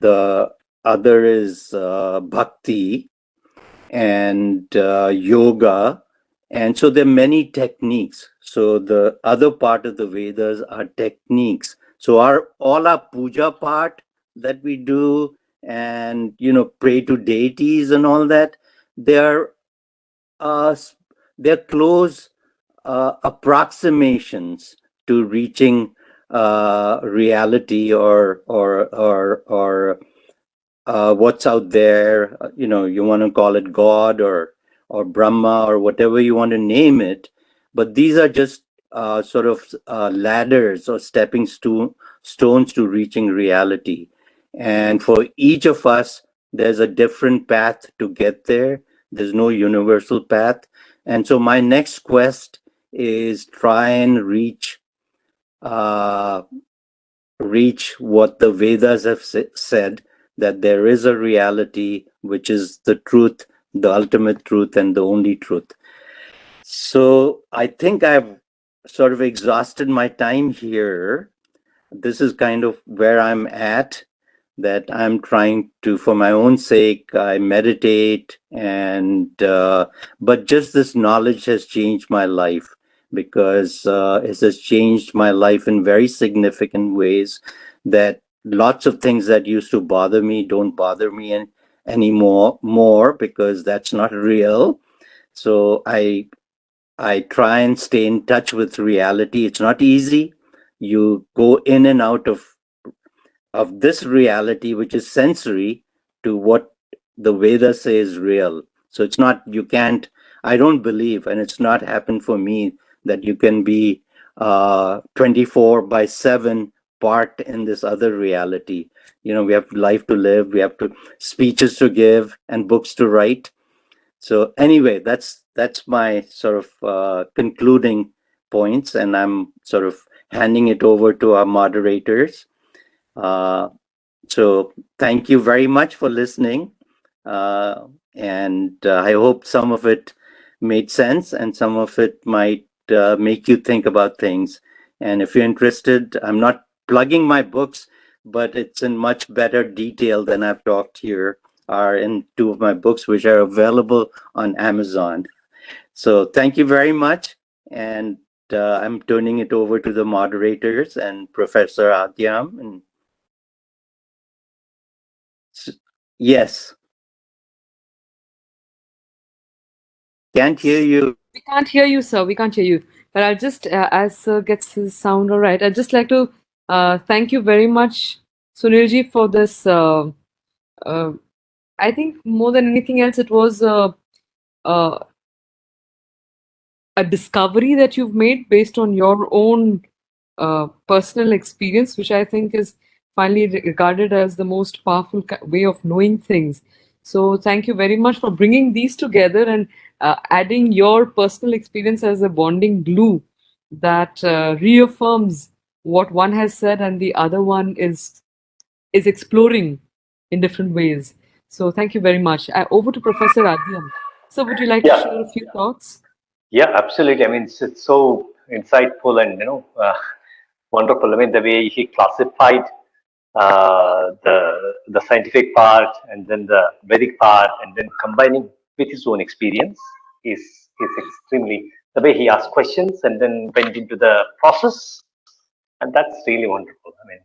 the other is bhakti, and yoga. And so there are many techniques. So the other part of the Vedas are techniques. So all our puja part that we do, and pray to deities and all that, they're close approximations to reaching reality, or what's out there. You want to call it God or Brahma or whatever you want to name it, but these are just sort of ladders or stepping stones to reaching reality. And for each of us, there's a different path to get there. There's no universal path. And so my next quest is try and reach what the Vedas have said, that there is a reality which is the truth, the ultimate truth, and the only truth. So I think I've sort of exhausted my time here. This is kind of where I'm at, that I'm trying to, for my own sake, I meditate, and but just this knowledge has changed my life, because it has changed my life in very significant ways, that lots of things that used to bother me don't bother me anymore, because that's not real. So I try and stay in touch with reality. It's not easy. You go in and out of this reality, which is sensory, to what the Vedas say is real. So it's not, I don't believe, and it's not happened for me, that you can be 24/7 part in this other reality. You know, we have life to live, we have to speeches to give and books to write. So anyway, that's my sort of concluding points, and I'm sort of handing it over to our moderators. So thank you very much for listening, and I hope some of it made sense and some of it might make you think about things. And if you're interested, I'm not plugging my books, but it's in much better detail than I've talked here, are in two of my books, which are available on Amazon. So thank you very much. And I'm turning it over to the moderators and Professor Adyam. And yes, can't hear you. We can't hear you, sir. We can't hear you. But I'll just, as Sir gets his sound all right, I'd just like to thank you very much, Sunilji, for this. Uh, I think more than anything else, it was uh, a discovery that you've made based on your own personal experience, which I think is finally regarded as the most powerful way of knowing things. So, thank you very much for bringing these together and adding your personal experience as a bonding glue that reaffirms what one has said and the other one is exploring in different ways. So, thank you very much. Over to Professor Adyam. So, would you like to Yeah, share a few thoughts? yeah, absolutely. I mean, it's so insightful and wonderful. I mean, the way he classified the scientific part and then the Vedic part, and then combining with his own experience is extremely, the way he asked questions and then went into the process, and that's really wonderful. I mean,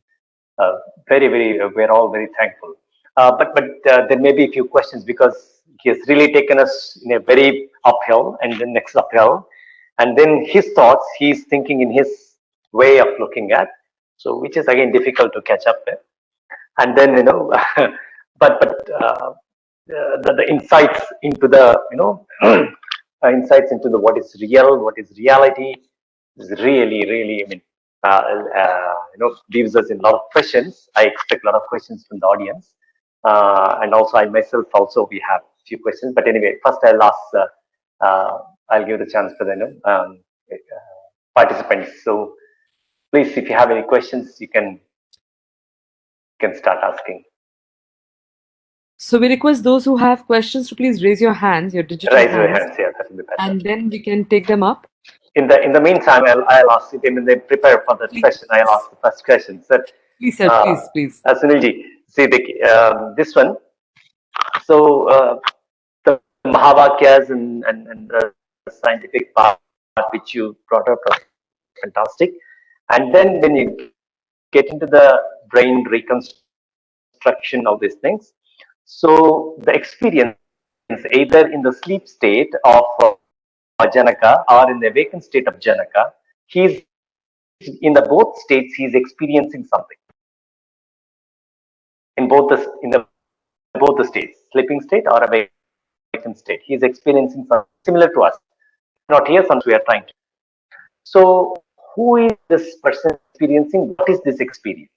uh, we're all very thankful. But there may be a few questions because he has really taken us in a very uphill and then next uphill, and then his thoughts, he's thinking in his way of looking at, so which is again difficult to catch up with. And then but the insights into the insights into the what is real, what is reality, is really, I mean, leaves us in a lot of questions. I expect a lot of questions from the audience, and also I myself also we have a few questions. But anyway, first I'll ask. I'll give the chance for the participants. So please, if you have any questions, you can start asking. So we request those who have questions to please raise your hands, your digital Raise your hands, hands. Yeah, that will be better. and then we can take them up. In the meantime, I'll ask you. When they prepare for that Please, session, I'll ask the first question. Sir, please, sir, please, please. Sunilji, see this one. So the Mahavakyas and the scientific part which you brought up are fantastic. And then when you get into the brain reconstruction of these things, so the experience either in the sleep state of Janaka or in the awakened state of Janaka, he's in the both states he's experiencing something in the both the states, sleeping state or awakened state. He's experiencing something similar to us. Not here, some we are trying to. So, who is this person experiencing? What is this experience?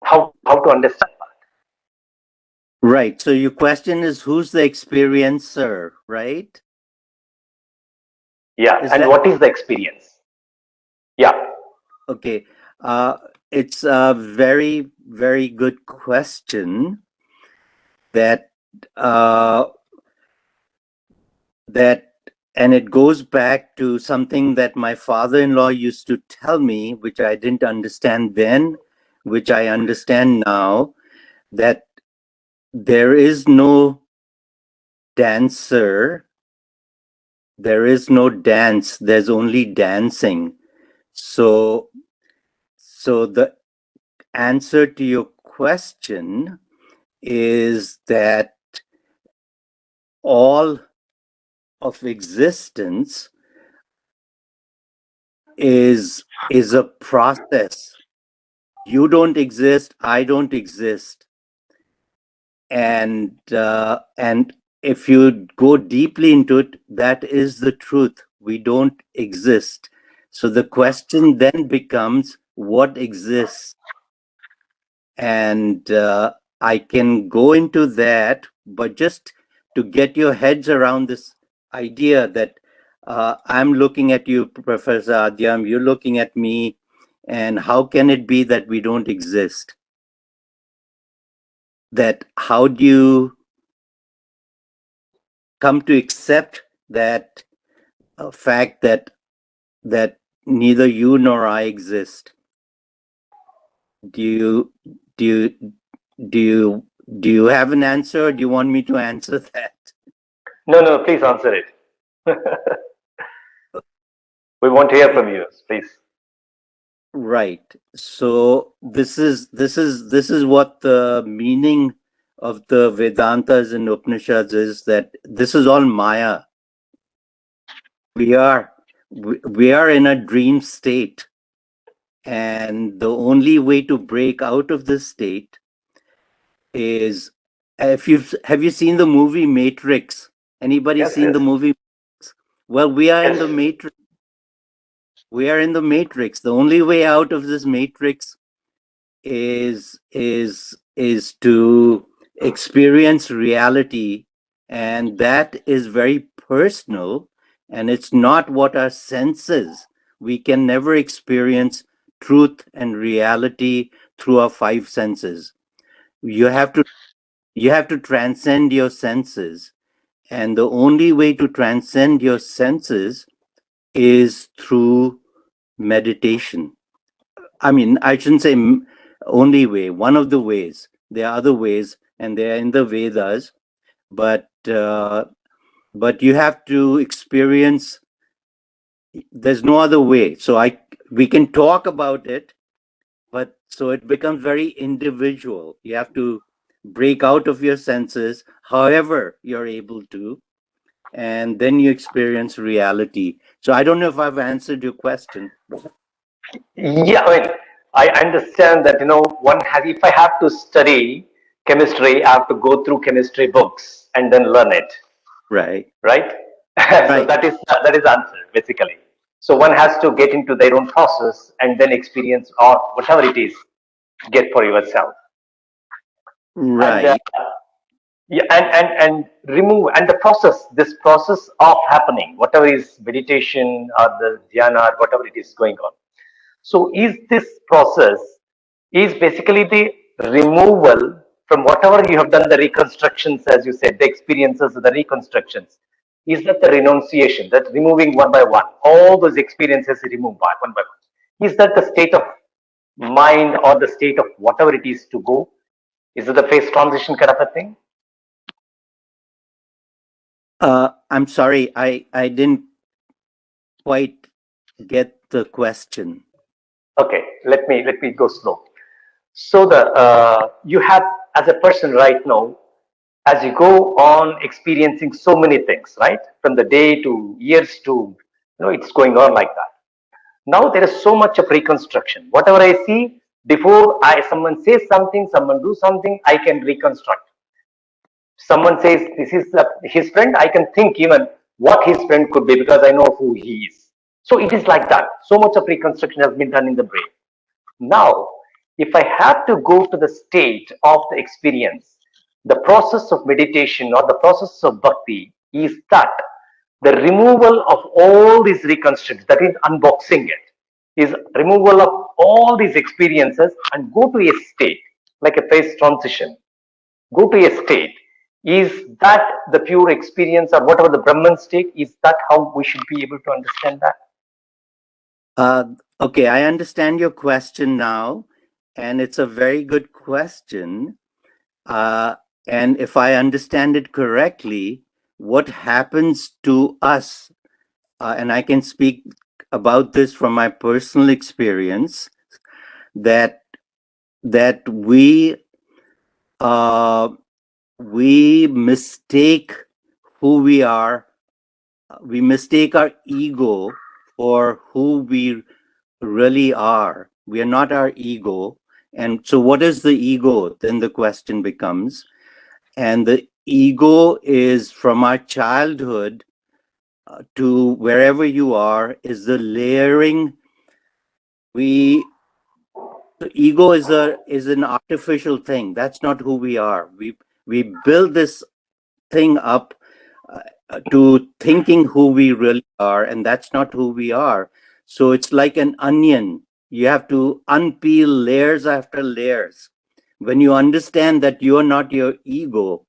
How to understand that? Right. So your question is who's the experiencer, right? Yeah, Is and that what is the experience? Yeah, okay? It's a very, very good question that uh, that and it goes back to something that my father-in-law used to tell me, which I didn't understand then, which I understand now, that there is no dancer, there is no dance, there's only dancing. So the answer to your question is that all of existence is a process. You don't exist, I don't exist, and if you go deeply into it, that is the truth. we don't exist. So the question then becomes, what exists? And I can go into that, but just to get your heads around this idea that I'm looking at you, Professor Adyam, you're looking at me, and how can it be that we don't exist? That how do you come to accept that fact that neither you nor I exist? Do you do you do you do you have an answer? Or do you want me to answer that? No, no, please answer it. We want to hear from you, please. Right. So this is what the meaning of the Vedantas and Upanishads is, that this is all Maya. We are in a dream state, and the only way to break out of this state is, have you seen the movie Matrix? Anybody Yes, seen yes, the movie? Well, we are in yes. the Matrix. We are in the Matrix. The only way out of this Matrix is to experience reality, and that is very personal, and it's not what our senses. We can never experience truth and reality through our five senses. You have to transcend your senses, and the only way to transcend your senses is through meditation. I mean, I shouldn't say only way, one of the ways. There are other ways, and they are in the Vedas, but you have to experience. There's no other way. So we can talk about it, but so it becomes very individual. You have to break out of your senses, however you're able to, and then you experience reality. So I don't know if I've answered your question. Yeah, I mean, I understand that, one has, if I have to study chemistry, I have to go through chemistry books and then learn it, Right. right? So Right. that is answer, basically. So one has to get into their own process and then experience or whatever it is, get for yourself. And Right. yeah, and remove, and the process, this process of happening, whatever is meditation or the dhyana or whatever it is going on. So is this process is basically the removal from whatever you have done, the reconstructions, as you said, the experiences, the reconstructions. Is that the renunciation, that removing one by one, all those experiences removed by one by one? Is that the state of mind or the state of whatever it is to go? Is it the phase transition kind of a thing? I'm sorry, I didn't quite get the question. Okay, let me go slow. So the you have, as a person right now, as you go on experiencing so many things, right? From the day to years to, it's going on like that. Now there is so much of reconstruction. Whatever I see before, someone says something, someone do something, I can reconstruct. Someone says this is his friend, I can think even what his friend could be because I know who he is. So it is like that. So much of reconstruction has been done in the brain. Now, if I have to go to the state of the experience, the process of meditation or the process of bhakti is that the removal of all these reconstructions, that is unboxing it, is removal of all these experiences and go to a state like a phase transition. Go to a state. Is that the pure experience or whatever the Brahman state? Is that how we should be able to understand that? Okay, I understand your question now, and it's a very good question. And if I understand it correctly, what happens to us, and I can speak about this from my personal experience, that that we mistake who we are. We mistake our ego for who we really are. We are not our ego. And so, what is the ego? Then the question becomes. And the ego is from our childhood. to wherever you are is the layering. The ego is an artificial thing. That's not who we are. We build this thing up to thinking who we really are, and that's not who we are. So it's like an onion. You have to unpeel layers after layers. When you understand that you're not your ego,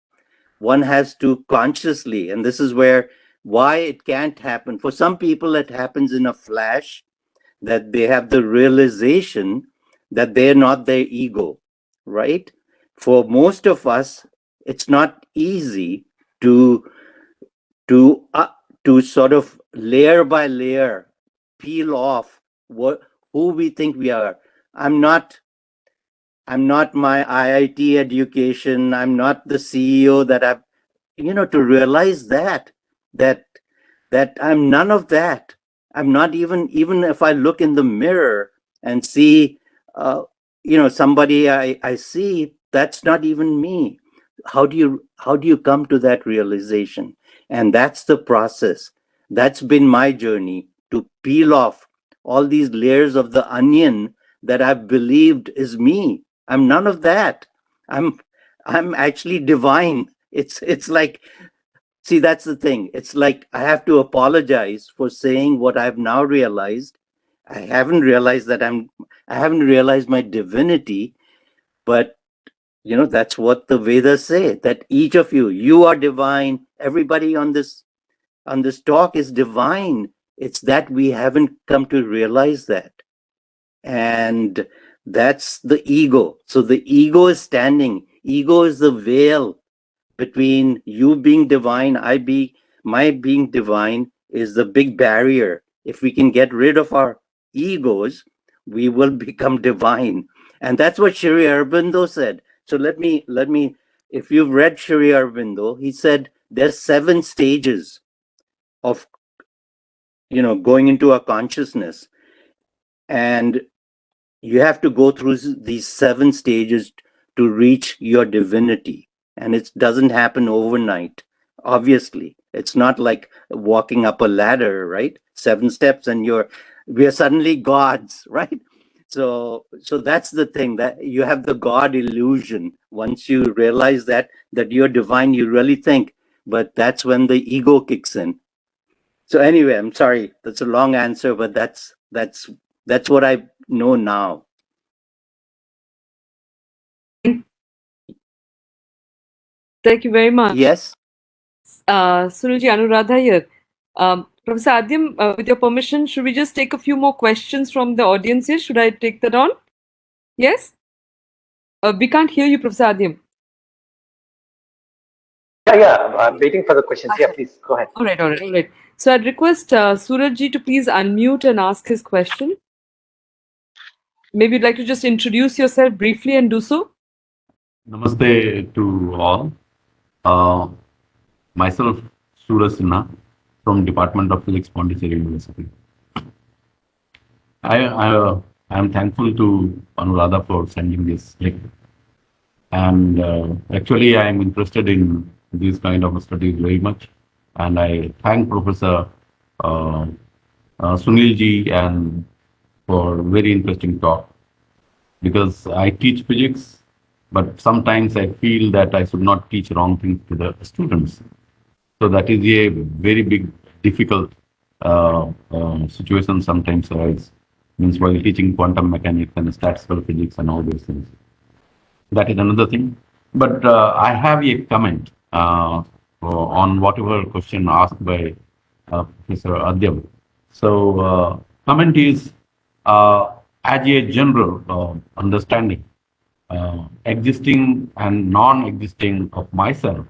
one has to consciously, and this is where why it can't happen. For some people, it happens in a flash, that they have the realization that they're not their ego, right? For most of us, it's not easy to to uh, to sort of layer by layer peel off what who we think we are. I'm not I'm not my IIT education. I'm not the CEO that I've, to realize that that I'm none of that. I'm not even if I look in the mirror and see, uh, somebody I see, that's not even me. How do you come to that realization? And that's the process. That's been my journey, to peel off all these layers of the onion that I've believed is me. I'm none of that. I'm actually divine. It's like, see, that's the thing. It's like I have to apologize for saying what I've now realized. I haven't realized my divinity, but that's what the Vedas say, that each of you are divine. Everybody on this talk is divine. It's that we haven't come to realize that. And that's the ego. So the ego is standing. Ego is the veil between you being divine, my being divine is the big barrier. If we can get rid of our egos, we will become divine. And that's what Shri Aurobindo said. So let me, if you've read Shri Aurobindo, he said there's 7 stages of, going into our consciousness. And you have to go through these 7 stages to reach your divinity, and it doesn't happen overnight. Obviously, it's not like walking up a ladder, right? 7 steps and we are suddenly gods, right? So that's the thing, that you have the god illusion. Once you realize that you're divine, you really think, but that's when the ego kicks in. So anyway, I'm sorry, that's a long answer, but that's what I know now. Thank you very much. Yes. Sunilji, Anuradha here. Professor Adyam, with your permission, should we just take a few more questions from the audience here? Should I take that on? Yes? We can't hear you, Professor Adyam. Yeah. I'm waiting for the questions. Yeah, please go ahead. All right. So I'd request Surajji to please unmute and ask his question. Maybe you'd like to just introduce yourself briefly and do so. Namaste to all. Myself, Suraj Sinha, from Department of Physics, Pondicherry University. I am thankful to Anuradha for sending this link. And actually, I am interested in these kind of studies very much. And I thank Professor Sunil ji and for very interesting talk, because I teach physics, but sometimes I feel that I should not teach wrong things to the students. So that is a very big, difficult situation sometimes arises. Means while teaching quantum mechanics and statistical physics and all those things. That is another thing. But I have a comment on whatever question asked by Professor Adyam. So comment is, as a general understanding, existing and non-existing of myself,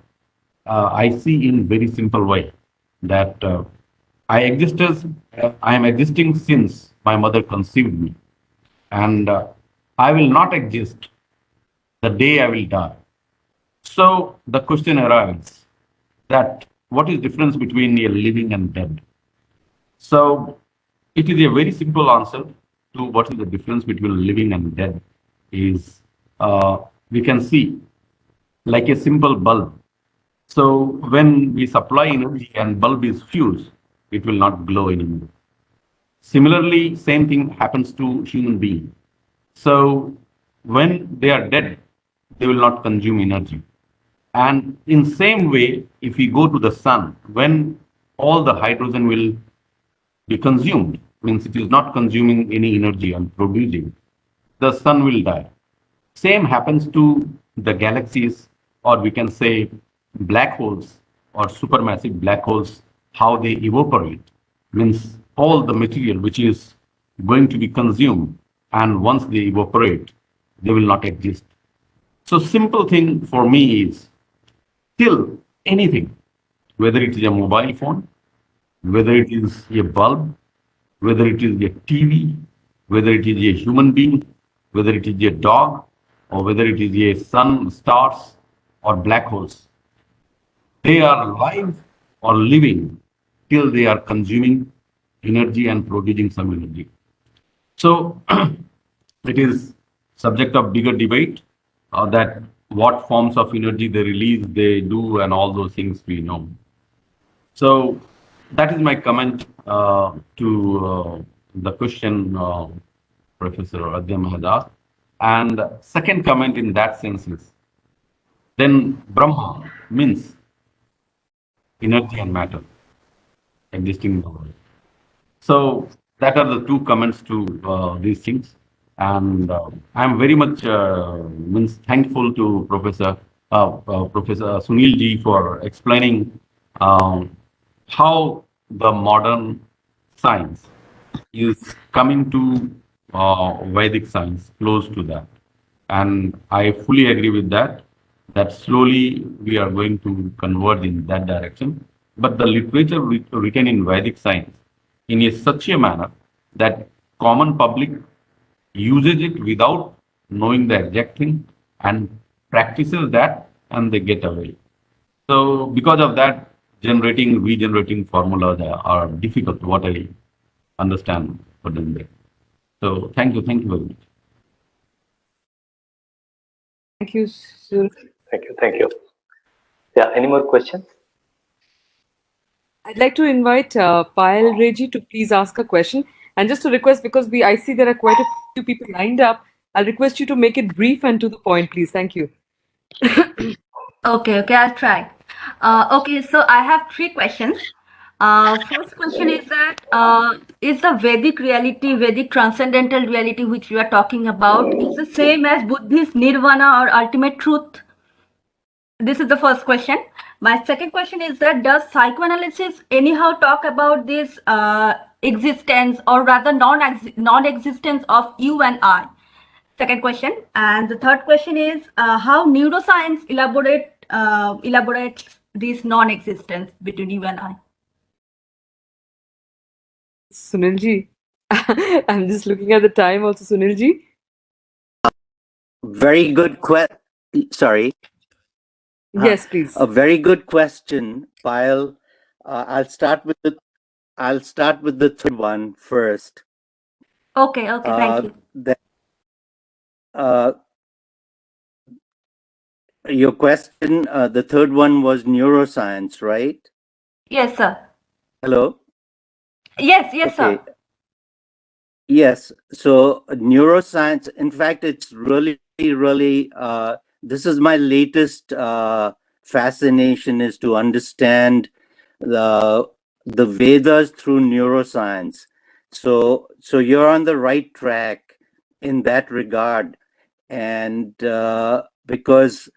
I see in very simple way that I am existing since my mother conceived me, and I will not exist the day I will die. So the question arises that what is difference between a living and dead? So it is a very simple answer to what is the difference between living and dead is we can see like a simple bulb. So when we supply energy and bulb is fused, it will not glow anymore. Similarly, same thing happens to human being. So when they are dead, they will not consume energy. And in same way, if we go to the sun, when all the hydrogen will be consumed, means it is not consuming any energy and producing, the sun will die. Same happens to the galaxies, or we can say black holes or supermassive black holes, how they evaporate. Means all the material which is going to be consumed, and once they evaporate, they will not exist. So simple thing for me is still anything, whether it is a mobile phone, whether it is a bulb, whether it is a TV, whether it is a human being, whether it is a dog, or whether it is a sun, stars, or black holes. They are alive or living till they are consuming energy and producing some energy. So it is subject of bigger debate that what forms of energy they release, they do, and all those things we know. So that is my comment to the question Professor Adyam has asked. And second comment in that sense is then Brahma means energy and matter existing in the world. So that are the two comments to these things. And I'm very much means thankful to Professor Sunil ji for explaining um, how the modern science is coming to Vedic science, close to that. And I fully agree with that, that slowly we are going to converge in that direction. But the literature written in Vedic science in such a manner that common public uses it without knowing the exact thing and practices that and they get away. So because of that, regenerating formulas are difficult, what I understand for them there. So thank you very much. Thank you, Sur. Thank you. Thank you. Yeah. Any more questions? I'd like to invite Payal Reji to please ask a question. And just to request, because I see there are quite a few people lined up, I'll request you to make it brief and to the point, please. Thank you. Okay, I'll try. Okay, so I have three questions. First question is that is the Vedic reality, Vedic transcendental reality which we are talking about, is the same as Buddhist nirvana or ultimate truth? This is the first question. My second question is that does psychoanalysis anyhow talk about this existence or rather non-existence of you and I? Second question. And the third question is how neuroscience elaborates this non-existence between you and I. Sunil ji. I'm just looking at the time also, Sunil ji. Very good sorry. Yes, please. A very good question, Payal. I'll start with the third one first. Okay, thank you. Your question, the third one was neuroscience, right? Yes, sir. Hello? Yes, Okay. sir. Yes. So neuroscience, in fact, it's really, this is my latest fascination, is to understand the Vedas through neuroscience. So you're on the right track in that regard. And because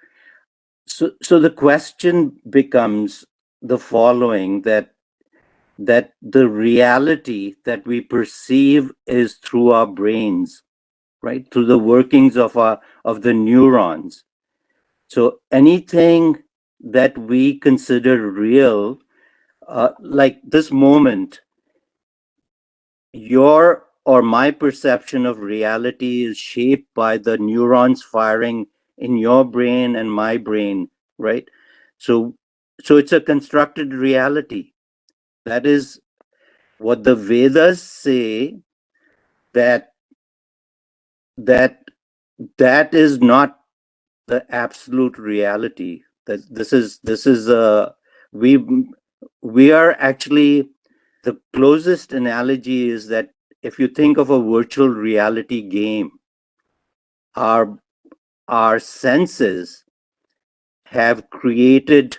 so the question becomes the following, that the reality that we perceive is through our brains, right? Through the workings of the neurons. So anything that we consider real, like this moment, your or my perception of reality is shaped by the neurons firing in your brain and my brain, right? So it's a constructed reality. That is what the Vedas say, that is not the absolute reality. That this is we are actually the closest analogy is that if you think of a virtual reality game, our senses have created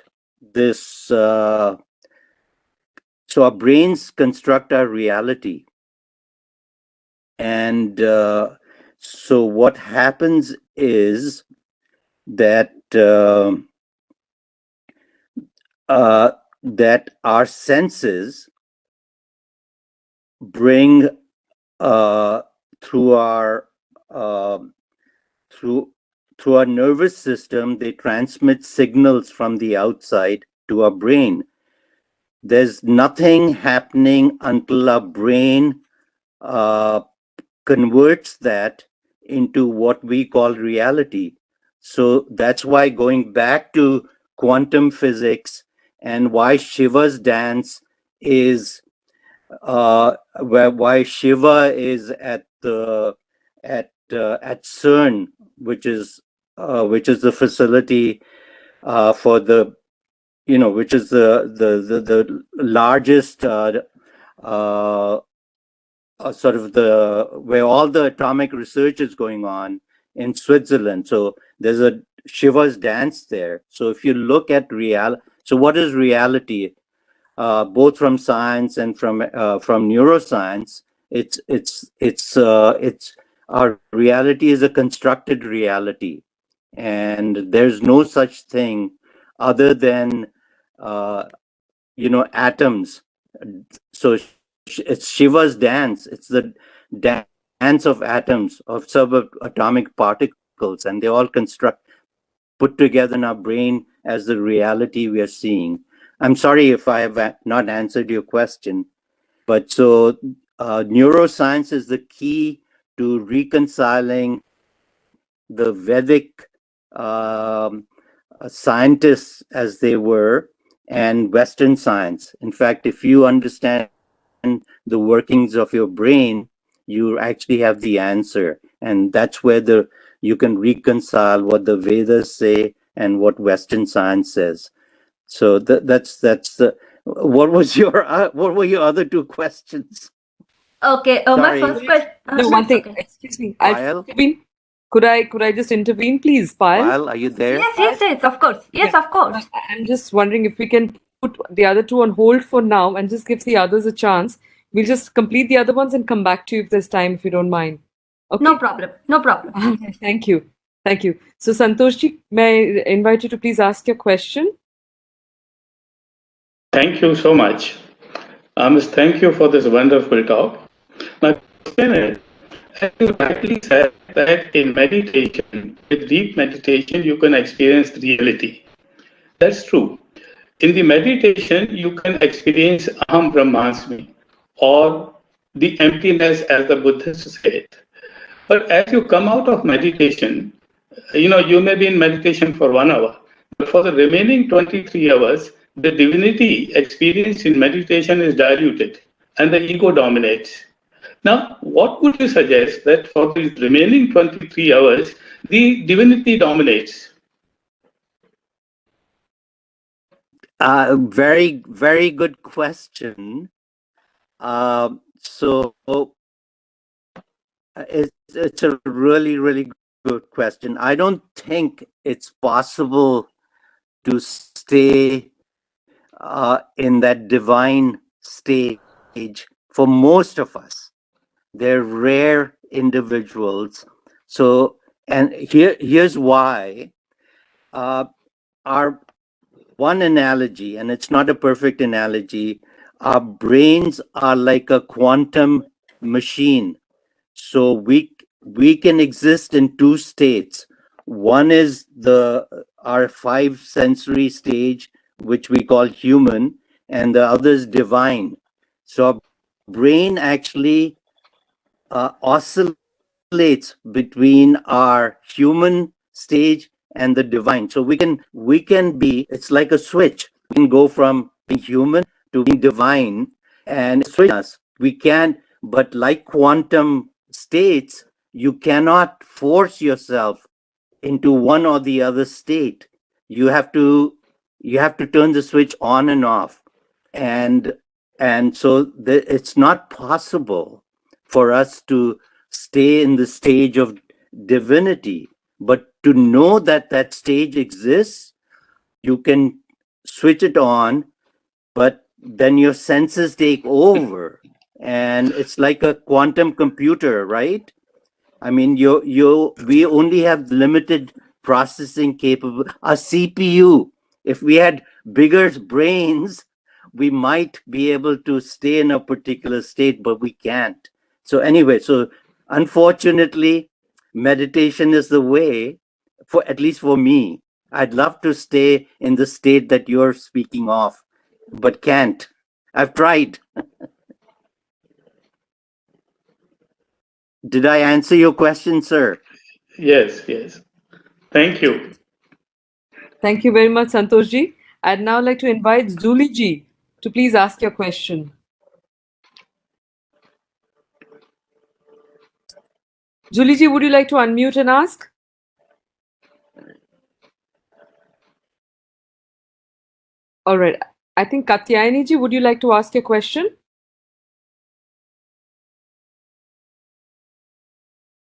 this. So our brains construct our reality, and so what happens is that that our senses bring through our through our nervous system, they transmit signals from the outside to our brain. There's nothing happening until our brain converts that into what we call reality. So that's why, going back to quantum physics and why Shiva's dance is why Shiva is at the at CERN, which is the facility for the which is the largest uh, sort of the where all the atomic research is going on in Switzerland. So there's a Shiva's dance there. So if you look at so what is reality? Both from science and from neuroscience, it's our reality is a constructed reality, and there's no such thing other than atoms. So it's Shiva's dance. It's the dance of atoms, of subatomic particles, and they all put together in our brain as the reality we are seeing. I'm sorry if I have not answered your question, but so neuroscience is the key to reconciling the Vedic scientists as they were and Western science. In fact, if you understand the workings of your brain, you actually have the answer, and that's where you can reconcile what the Vedas say and what Western science says. So that's the. What were your other two questions? Okay, my Sorry. first question. No, one That's thing. okay. Excuse me. I'll Payal, intervene. Could I just intervene, please, Payal? Payal, are you there? Yes, of course. Yes, Yeah. of course. I'm just wondering if we can put the other two on hold for now and just give the others a chance. We'll just complete the other ones and come back to you if there's time, if you don't mind. No Okay? problem. No problem. Thank you. Thank you. So, Santoshji, may I invite you to please ask your question? Thank you so much. Miss, thank you for this wonderful talk. My question is, as you rightly said that in meditation, with deep meditation, you can experience reality. That's true. In the meditation, you can experience Aham Brahmasmi, or the emptiness as the Buddhists say it. But as you come out of meditation, you may be in meditation for 1 hour, but for the remaining 23 hours, the divinity experience in meditation is diluted and the ego dominates. Now, what would you suggest that for the remaining 23 hours, the divinity dominates? Very, very good question. So it's a really, really good question. I don't think it's possible to stay in that divine stage for most of us. They're rare individuals. So, and here's why. Our one analogy, and it's not a perfect analogy, our brains are like a quantum machine. So we can exist in two states. One is our five sensory stage, which we call human, and the other is divine. So our brain actually oscillates between our human stage and the divine. So we can be, it's like a switch. We can go from being human to being divine, and switch us. We can't, but like quantum states, you cannot force yourself into one or the other state. You have to turn the switch on and off. And And so it's not possible for us to stay in the stage of divinity, but to know that that stage exists, you can switch it on, but then your senses take over. And it's like a quantum computer, right? I mean, we only have limited processing capable. A CPU, if we had bigger brains, we might be able to stay in a particular state, but we can't. So anyway, so unfortunately, meditation is the way, for at least for me. I'd love to stay in the state that you're speaking of, but can't. I've tried. Did I answer your question, sir? Yes, yes. Thank you. Thank you very much, Santoshji. I'd now like to invite Julie ji to please ask your question. Julie ji, would you like to unmute and ask? All right. I think Katyayani ji, would you like to ask your question?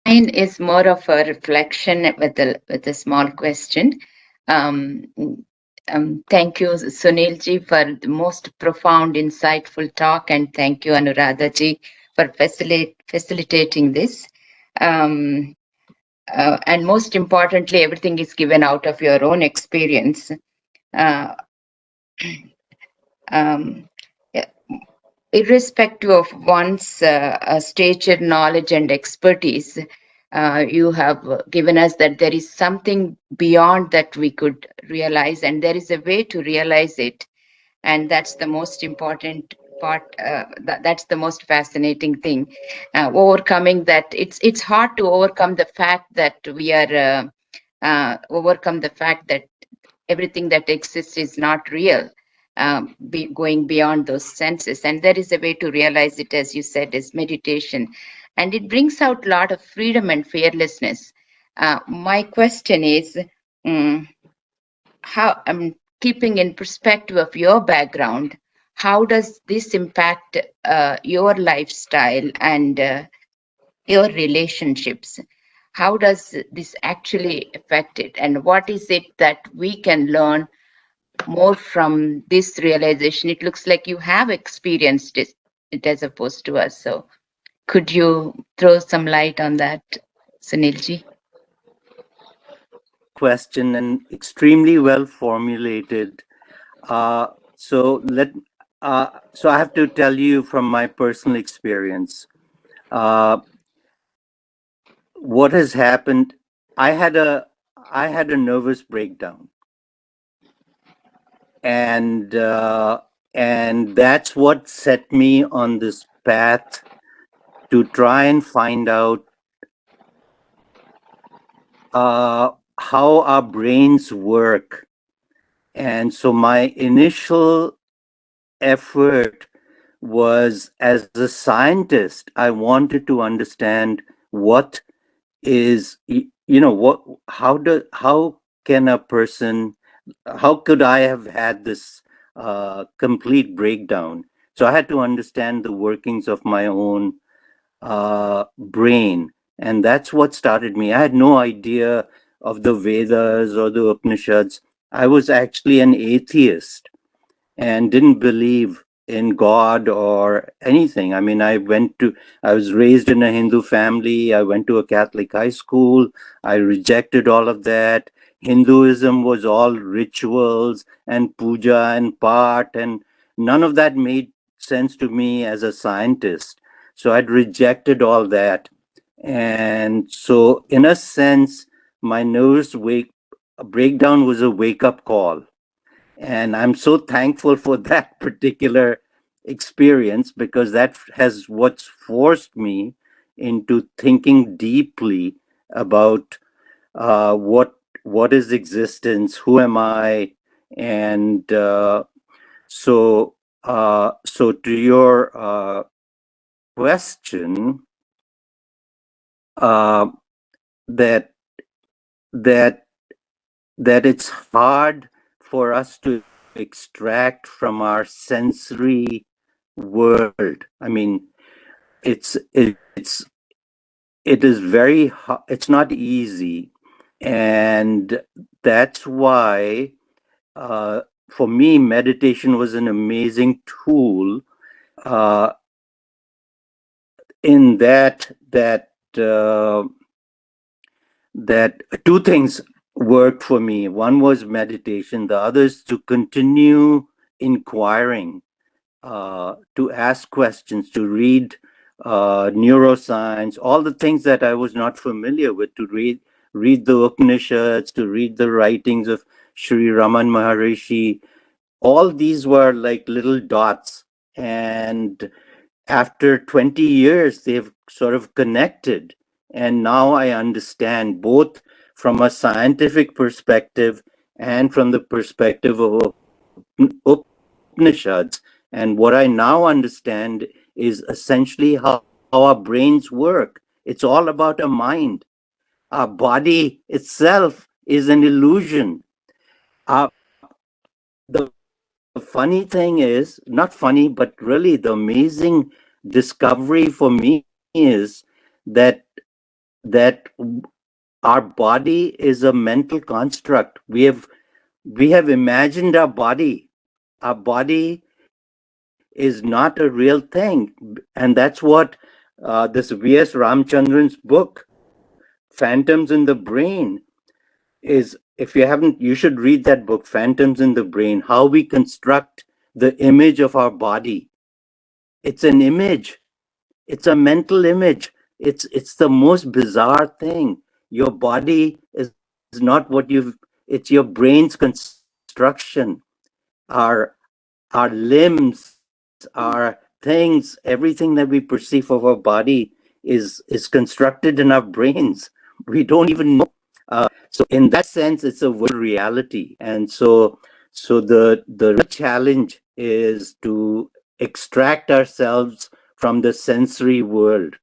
Mine is more of a reflection with a small question. Thank you, Sunil ji, for the most profound, insightful talk, and thank you, Anuradha ji, for facilitating this. And most importantly, everything is given out of your own experience. Uh, um, Irrespective of one's stature, knowledge, and expertise, you have given us that there is something beyond that we could realize, and there is a way to realize it. And that's the most important part. That's the most fascinating thing. Overcoming that, it's hard to overcome the fact that we are overcome the fact that everything that exists is not real, going beyond those senses. And there is a way to realize it, as you said, is meditation. And it brings out a lot of freedom and fearlessness. My question is, how, keeping in perspective of your background, how does this impact your lifestyle and your relationships? How does this actually affect it? And what is it that we can learn more from this realization? It looks like you have experienced it as opposed to us. So could you throw some light on that, Sunilji? Question, and extremely well formulated. So I have to tell you from my personal experience, what has happened. I had a nervous breakdown, and that's what set me on this path to try and find out how our brains work. And so my initial effort was, as a scientist, I wanted to understand what is, how can a person, how could I have had this complete breakdown? So I had to understand the workings of my own brain. And that's what started me. I had no idea of the Vedas or the Upanishads. I was actually an atheist and didn't believe in God or anything. I mean, I was raised in a Hindu family. I went to a Catholic high school. I rejected all of that. Hinduism was all rituals and puja and part, and none of that made sense to me as a scientist. So I'd rejected all that. And so, in a sense, my nervous breakdown was a wake up call. And I'm so thankful for that particular experience, because that has what's forced me into thinking deeply about what is existence, who am I, and so to your question, that that that it's hard for us to extract from our sensory world. I mean, it's it is very it's not easy, and that's why for me meditation was an amazing tool uh, in that two things worked for me. One was meditation, the other is to continue inquiring, to ask questions, to read neuroscience, all the things that I was not familiar with, to read the Upanishads, to read the writings of Shri Raman Maharishi. All these were like little dots, and after 20 years they've sort of connected, and now I understand both from a scientific perspective and from the perspective of Upanishads. And what I now understand is essentially how our brains work. It's all about a mind. Our body itself is an illusion. The funny thing is, not funny, but really the amazing discovery for me is that that our body is a mental construct. We have imagined our body. Our body is not a real thing, and that's what this V.S. Ramchandran's book, Phantoms in the Brain, is. If you haven't, you should read that book, Phantoms in the Brain, how we construct the image of our body. It's an image. It's a mental image. It's the most bizarre thing. Your body is not what it's your brain's construction. Our our limbs, our things, everything that we perceive of our body is constructed in our brains. We don't even know. So in that sense, it's a virtual reality. And so the real challenge is to extract ourselves from the sensory world,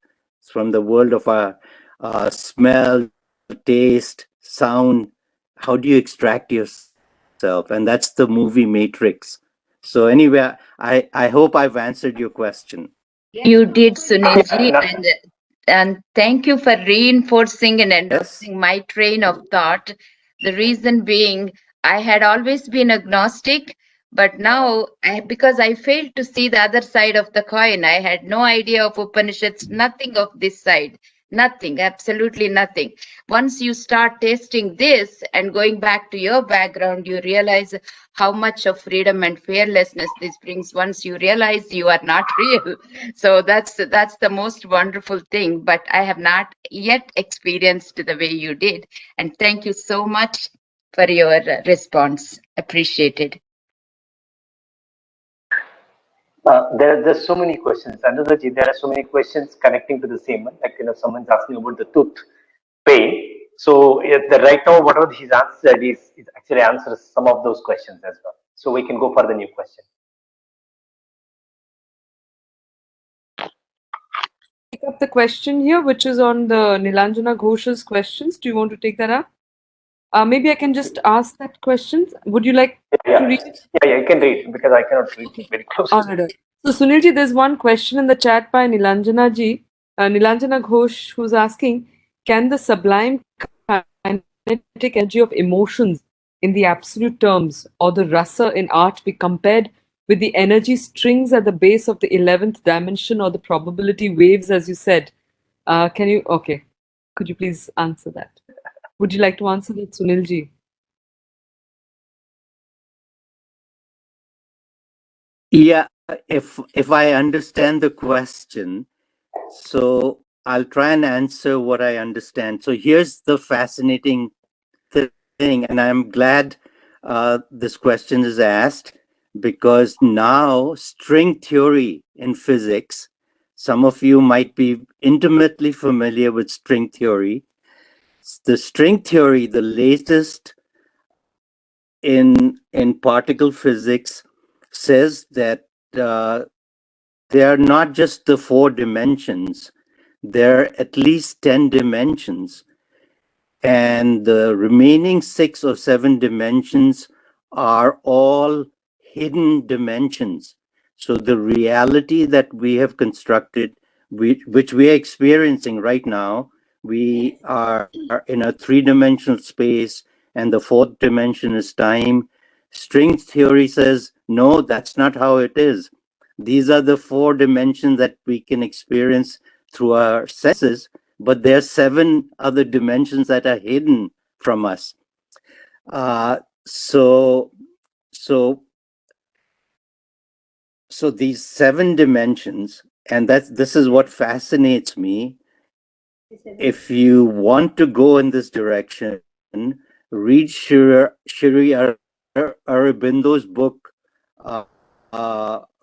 from the world of our smell, taste, sound. How do you extract yourself? And that's the movie Matrix. So anyway, I hope I've answered your question. You did, Sunilji, and thank you for reinforcing and endorsing my train of thought. The reason being, I had always been agnostic, but now, because I failed to see the other side of the coin, I had no idea of Upanishads, nothing of this side. Nothing, absolutely nothing. Once you start tasting this and going back to your background, you realize how much of freedom and fearlessness this brings once you realize you are not real. So that's the most wonderful thing, but I have not yet experienced the way you did. And thank you so much for your response. Appreciated. There's so many questions. Anuradji, there are so many questions connecting to the same one. Like, someone's asking about the tooth pain. So right now, whatever he's answered is actually answers some of those questions as well. So we can go for the new question. Pick up the question here, which is on the Nilanjana Ghosh's questions. Do you want to take that up? Maybe I can just ask that question. Would you like to read it? Yeah, you can read because I cannot read very close. All right. So Sunilji, there's one question in the chat by Nilanjana ji, Nilanjana Ghosh, who's asking, can the sublime kinetic energy of emotions in the absolute terms or the rasa in art be compared with the energy strings at the base of the 11th dimension or the probability waves, as you said? Okay. Could you please answer that? Would you like to answer that, Sunilji? Yeah, if I understand the question, so I'll try and answer what I understand. So here's the fascinating thing, and I'm glad this question is asked, because now string theory in physics, some of you might be intimately familiar with string theory. The string theory, the latest in particle physics, says that they are not just the 4 dimensions, there are at least 10 dimensions. And the remaining 6 or 7 dimensions are all hidden dimensions. So the reality that we have constructed, which we are experiencing right now, we are in a three-dimensional space, and the fourth dimension is time. String theory says, no, that's not how it is. These are the four dimensions that we can experience through our senses, but there are seven other dimensions that are hidden from us. So, so so these seven dimensions, and this is what fascinates me. If you want to go in this direction, read Shri Aurobindo's book,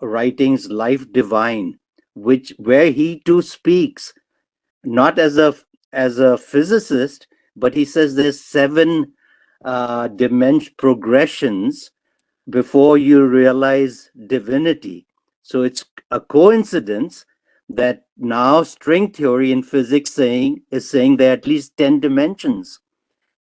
writings Life Divine, where he too speaks not as a physicist, but he says there's seven dimension progressions before you realize divinity. So it's a coincidence that now string theory in physics is saying there are at least 10 dimensions.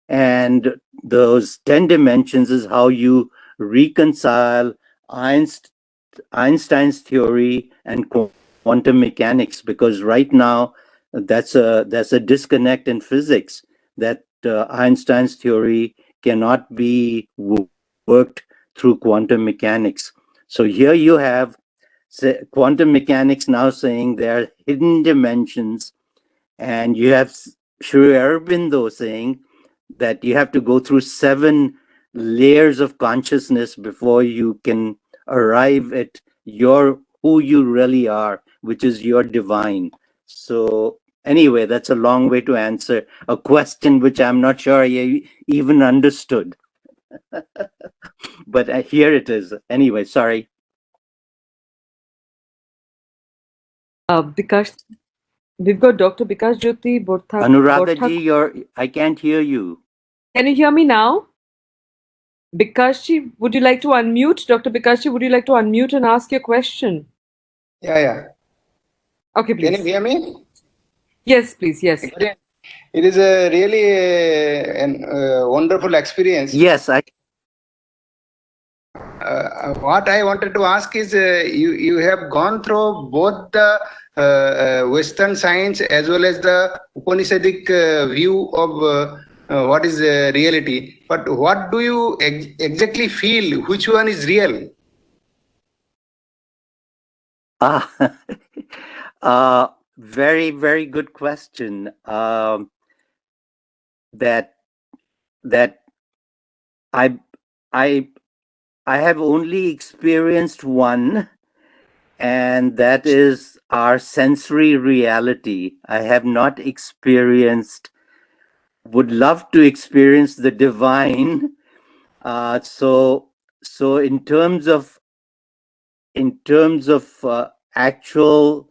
And those 10 dimensions is how you reconcile Einstein's theory and quantum mechanics, because right now that's a disconnect in physics, that Einstein's theory cannot be worked through quantum mechanics. So here you have quantum mechanics now saying there are hidden dimensions, and you have Sri Aurobindo saying that you have to go through 7 layers of consciousness before you can arrive at who you really are, which is your divine. So anyway, that's a long way to answer a question which I'm not sure I even understood. But here it is. Anyway, sorry. Bikash, we've got Dr. Bikash Jyoti Borthak. Anuragaji, I can't hear you. Can you hear me now? Bikashi, would you like to unmute? Dr. Bikashi, would you like to unmute and ask your question? Yeah. Okay, please. Can you hear me? Yes, please. Yes. It is a really a wonderful experience. Yes, what I wanted to ask is, you have gone through both the Western science as well as the Upanishadic view of what is reality. But what do you exactly feel? Which one is real? Very, very good question. That I have only experienced one, and that is our sensory reality. I have not experienced, would love to experience the divine. So in terms of actual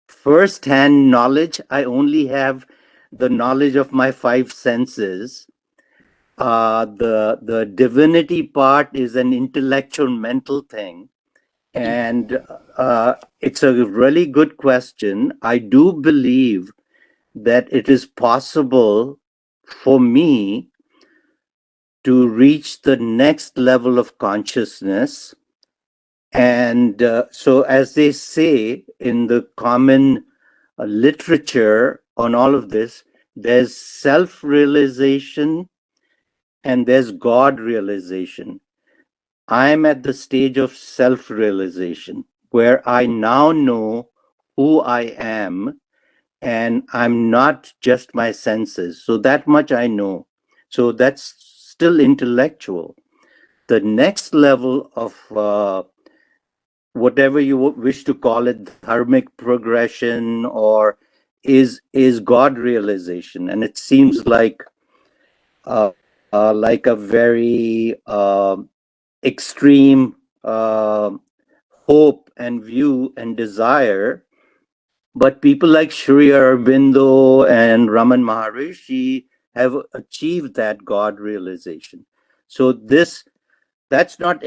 first-hand knowledge, I only have the knowledge of my 5 senses. The divinity part is an intellectual mental thing. And it's a really good question. I do believe that it is possible for me to reach the next level of consciousness. And so, as they say in the common literature on all of this, there's self-realization and there's God realization. I'm at the stage of self-realization where I now know who I am, and I'm not just my senses. So that much I know. So that's still intellectual. The next level of whatever you wish to call it, dharmic progression, or is God realization, and it seems like a very extreme hope and view and desire. But people like Shri Aurobindo and Raman Maharishi have achieved that God realization. So that's not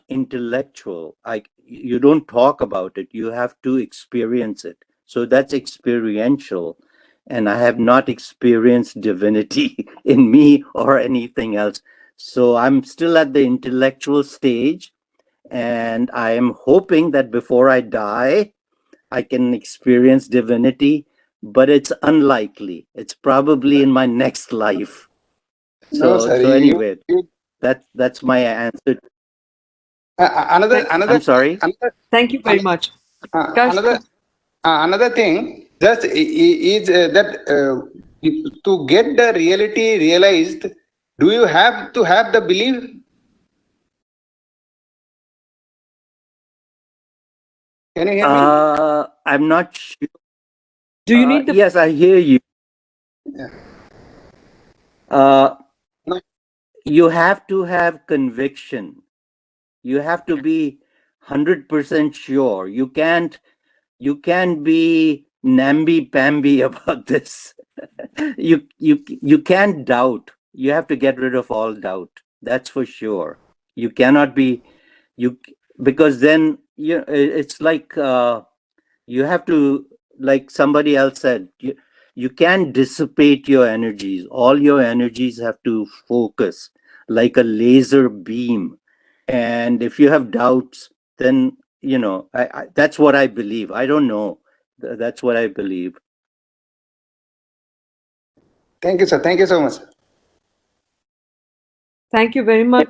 intellectual. You don't talk about it. You have to experience it. So that's experiential. And I have not experienced divinity in me or anything else. So I'm still at the intellectual stage. And I am hoping that before I die, I can experience divinity, but it's unlikely. It's probably in my next life. No, sir. So anyway, that's my answer. Another I'm sorry. Thank you very much. Kash, another another thing just is that to get the reality realized, do you have to have the belief? Can you hear me? I'm not sure. do you need the Yes, I hear you. Yeah. Uh, No. you have to have conviction. You have to be 100% sure. You can't be namby-pamby about this. You can't doubt. You have to get rid of all doubt. That's for sure. You cannot be you because then it's like you have to, like somebody else said, you can't dissipate your energies. All your energies have to focus like a laser beam. And if you have doubts, then that's what I believe. I don't know. That's what I believe. Thank you, sir. Thank you so much. Thank you very much.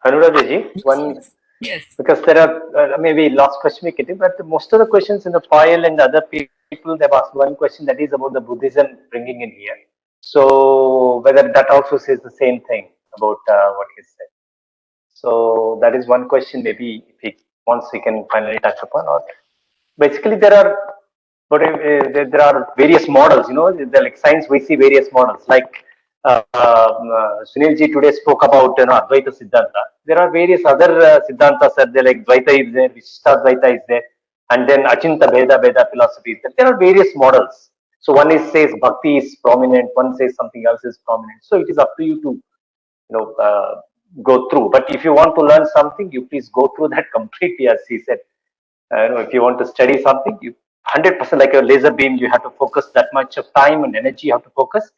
Anuradhaji, one, Yes. because there are maybe last question we can do, but most of the questions in the file and other people, they've asked one question that is about the Buddhism bringing in here. So whether that also says the same thing about what he said. So that is one question. Maybe if he wants, we can finally touch upon. Or basically, there are various models. Like science, we see various models. Like Sunil ji today spoke about Advaita Siddhanta. There are various other Siddhantas are there. Like Dvaita is there, Vishishtadvaita is there, and then Achinta Bheda philosophy is there. There are various models. So one is says bhakti is prominent, one says something else is prominent. So it is up to you to go through. But if you want to learn something, you please go through that completely, as he said. If you want to study something, you 100% like a laser beam, you have to focus that much of time and energy. You have to focus,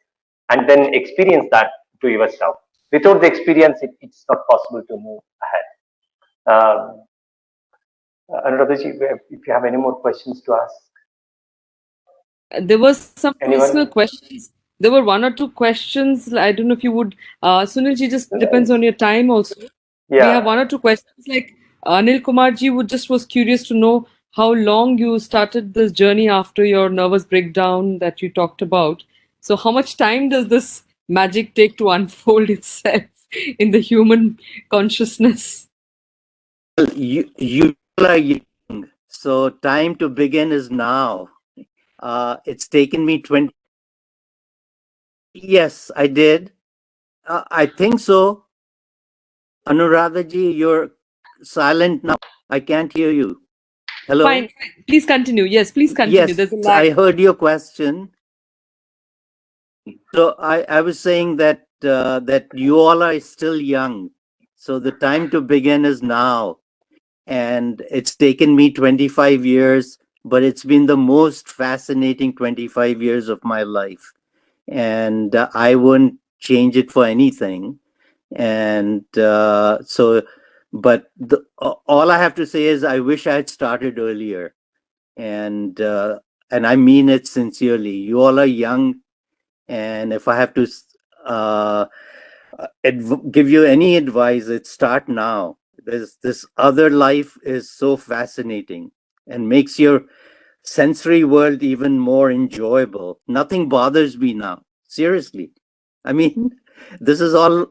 and then experience that to yourself. Without the experience, it's not possible to move ahead. Anuradhaji, if you have any more questions to ask, There were some anyone? personal questions. There were one or two questions. I don't know if you would, Sunilji, just depends on your time also. We have Yeah. one or two questions. Like Anil Kumarji would just was curious to know how long you started this journey after your nervous breakdown that you talked about. So how much time does this magic take to unfold itself in the human consciousness? Well, you are young, so time to begin is now. It's taken me 20. Yes, I did. I think so. Anuradhaji, you're silent now. I can't hear you. Hello? Fine. Please continue. Yes, please continue. Yes, There's a I lag. heard your question. So I was saying that that you all are still young. So the time to begin is now. And it's taken me 25 years, but it's been the most fascinating 25 years of my life. And I wouldn't change it for anything. And but all I have to say is I wish I had started earlier. And I mean it sincerely. You all are young, and if I have to give you any advice, it's start now. This other life is so fascinating and makes your sensory world even more enjoyable. Nothing bothers me now. Seriously. I mean, this is all,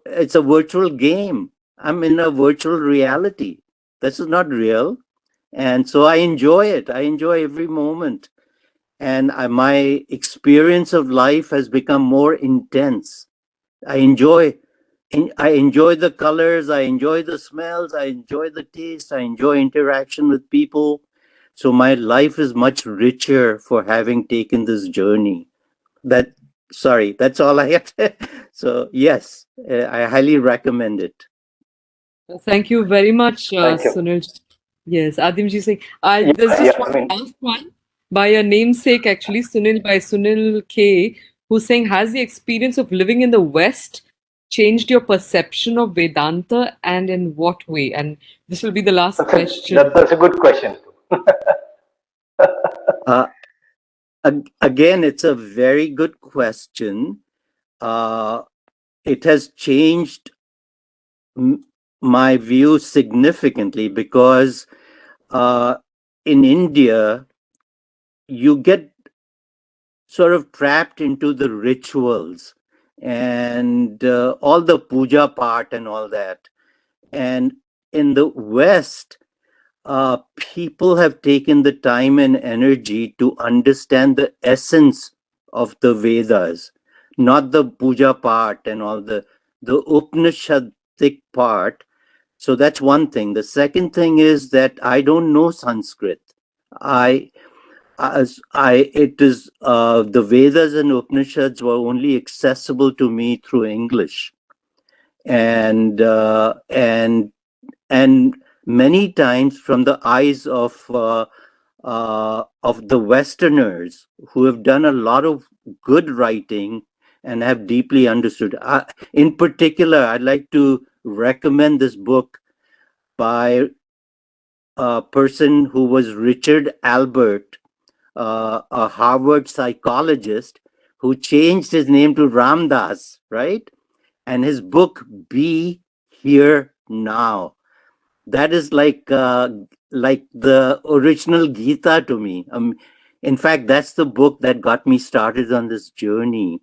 it's a virtual game. I'm in a virtual reality. This is not real. And so I enjoy it. I enjoy every moment. And my experience of life has become more intense. I enjoy the colors, I enjoy the smells, I enjoy the taste, I enjoy interaction with people. So my life is much richer for having taken this journey. That's all I have to. So yes, I highly recommend it. Thank you very much, Thank you. Sunil. Yes, Adimji saying, there's Yeah, just yeah. I one mean, last one by a namesake, actually, Sunil by Sunil K, who's saying, has the experience of living in the West changed your perception of Vedanta, and in what way? And this will be the last question. That's a good question. Uh, Again, it's a very good question. It has changed my view significantly because in India, you get sort of trapped into the rituals and all the puja part and all that. And in the West, people have taken the time and energy to understand the essence of the Vedas, not the puja part and all the Upanishadic part. So that's one thing. The second thing is that I don't know Sanskrit. I as I it is the Vedas and Upanishads were only accessible to me through English, and and many times from the eyes of the Westerners who have done a lot of good writing and have deeply understood. In particular, I'd like to recommend this book by a person who was Richard Albert, a Harvard psychologist who changed his name to Ramdas, right? And his book, Be Here Now. That is like the original Gita to me. In fact, that's the book that got me started on this journey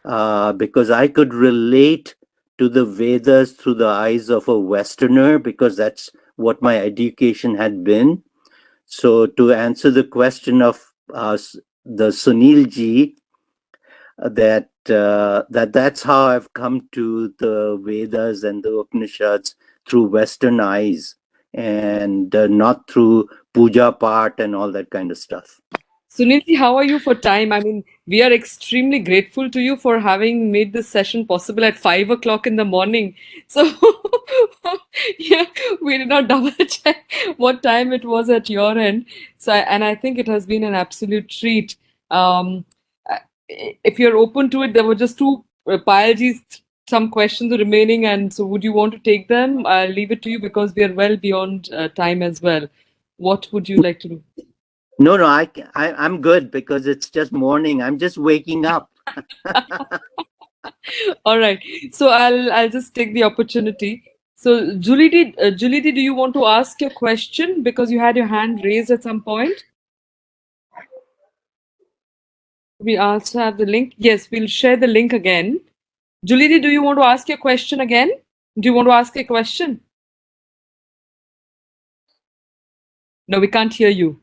because I could relate to the Vedas through the eyes of a Westerner because that's what my education had been. So to answer the question of the Sunil ji, that's how I've come to the Vedas and the Upanishads through Western eyes and not through puja part and all that kind of stuff. Sunilji, how are you for time? I mean, we are extremely grateful to you for having made this session possible at 5 o'clock in the morning. So, yeah, we did not double check what time it was at your end. So, and I think it has been an absolute treat. Uh, if you're open to it, there were just two Payalji's some questions remaining, and so would you want to take them? I'll leave it to you because we are well beyond time as well. What would you like to do? No, I'm good because it's just morning. I'm just waking up. All right. So I'll just take the opportunity. So Julie, do you want to ask your question because you had your hand raised at some point? We also have the link. Yes, we'll share the link again. Julie, do you want to ask your question again? Do you want to ask a question? No, we can't hear you.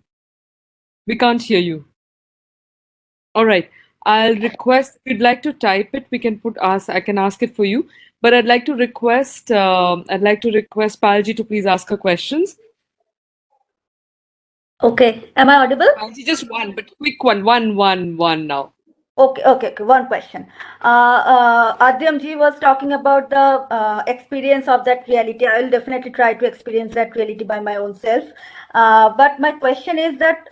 We can't hear you. All right. I'll request if you'd like to type it, we can put ask. I can ask it for you. But I'd like to request Palji to please ask her questions. Okay. Am I audible? Palji, just one, but quick one now. Okay. One question. Adyamji was talking about the experience of that reality. I will definitely try to experience that reality by my own self. But my question is that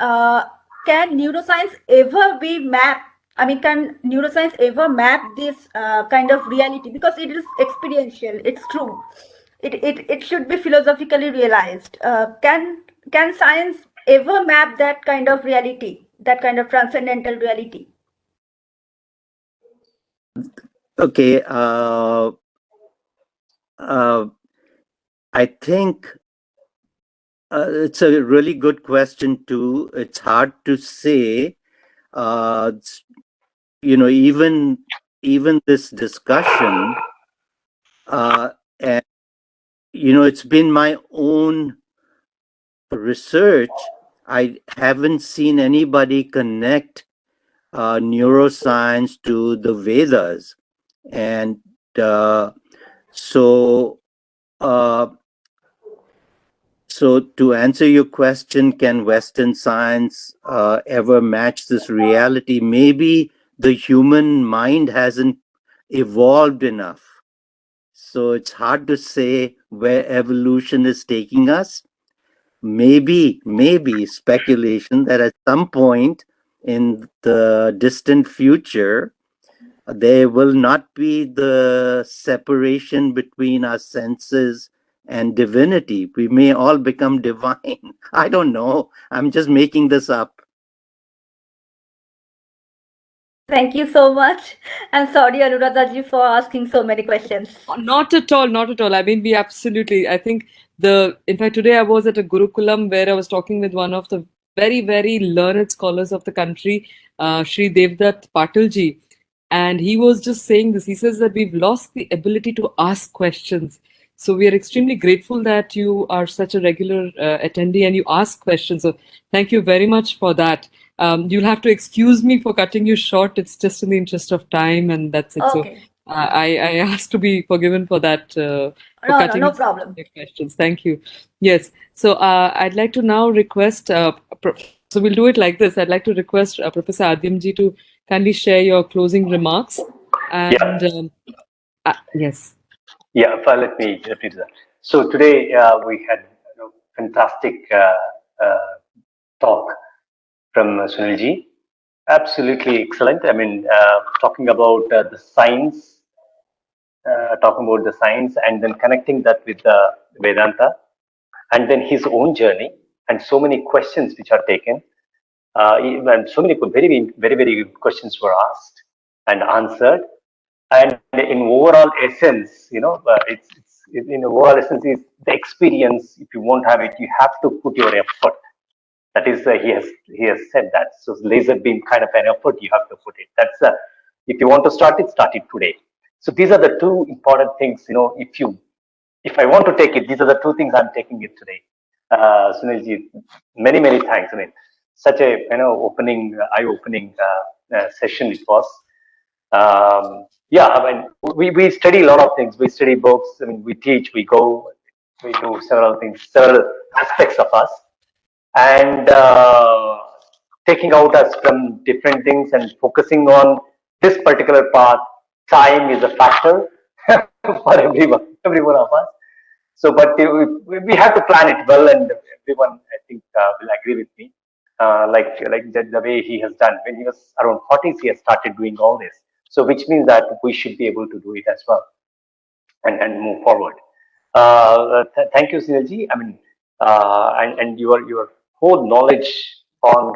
can neuroscience ever be mapped? I mean, can neuroscience ever map this kind of reality? Because it is experiential. It's true. It should be philosophically realized. Can science ever map that kind of reality, that kind of transcendental reality? Okay. I think it's a really good question too. It's hard to say. Even this discussion, and it's been my own research. I haven't seen anybody connect neuroscience to the Vedas, and so to answer your question, can Western science ever match this reality? Maybe the human mind hasn't evolved enough. So it's hard to say where evolution is taking us. Maybe speculation that at some point in the distant future, There will not be the separation between our senses and divinity. We may all become divine. I don't know. I'm just making this up. Thank you so much. I'm sorry, Anuradhaji, for asking so many questions. Not at all, not at all. I mean, we absolutely. I think in fact, today I was at a Gurukulam where I was talking with one of the very, very learned scholars of the country, Shri Devdutt Patilji. And he was just saying this. He says that we've lost the ability to ask questions. So we are extremely grateful that you are such a regular attendee and you ask questions. So thank you very much for that. You'll have to excuse me for cutting you short. It's just in the interest of time, and that's it. So Okay. I ask to be forgiven for that, for cutting No you short problem. with your questions. Thank you. Yes. So I'd like to now request, so we'll do it like this. I'd like to request Professor Adyamji to kindly share your closing remarks. And yes. Yeah, let me do that. So today we had fantastic talk from Sunilji. Absolutely excellent. I mean, talking about the science, and then connecting that with the Vedanta, and then his own journey, and so many questions which are taken, and so many very good questions were asked and answered. And in overall essence, in overall essence is the experience. If you won't have it, you have to put your effort. That is, he has said that. So laser beam kind of an effort you have to put it. That's if you want to start it today. So these are the two important things. If I want to take it, these are the two things I'm taking it today. Sunilji, many thanks. I mean, such a eye-opening session it was. Yeah, I mean, we study a lot of things. We study books. I mean, we teach, we go, we do several things, several aspects of us, and taking out us from different things and focusing on this particular path. Time is a factor for every one of us. So, but we have to plan it well, and everyone, I think, will agree with me. Like the way he has done when he was around 40s, he has started doing all this. So, which means that we should be able to do it as well and move forward. Thank you, Sunilji. I mean, and your whole knowledge on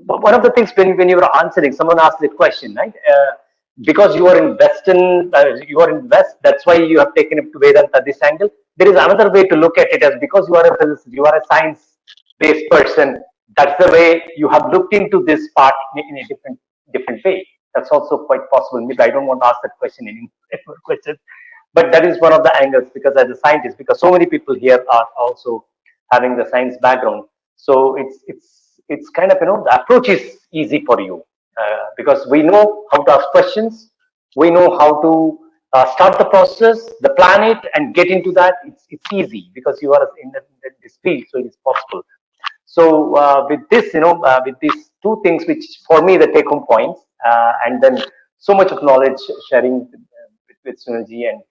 one of the things when you were answering, someone asked the question, right? Because you are in Western, you are in West. That's why you have taken up to Vedanta this angle. There is another way to look at it as because you are a physicist, you are a science-based person. That's the way you have looked into this part in a different way. That's also quite possible. Maybe I don't want to ask that question any more questions, but that is one of the angles because as a scientist, because so many people here are also having the science background, so it's kind of the approach is easy for you because we know how to ask questions, we know how to start the process, the plan it, and get into that. It's easy because you are in this field, so it is possible. So with this, with these two things, which for me the take-home points, and then so much of knowledge sharing with Sunilji, and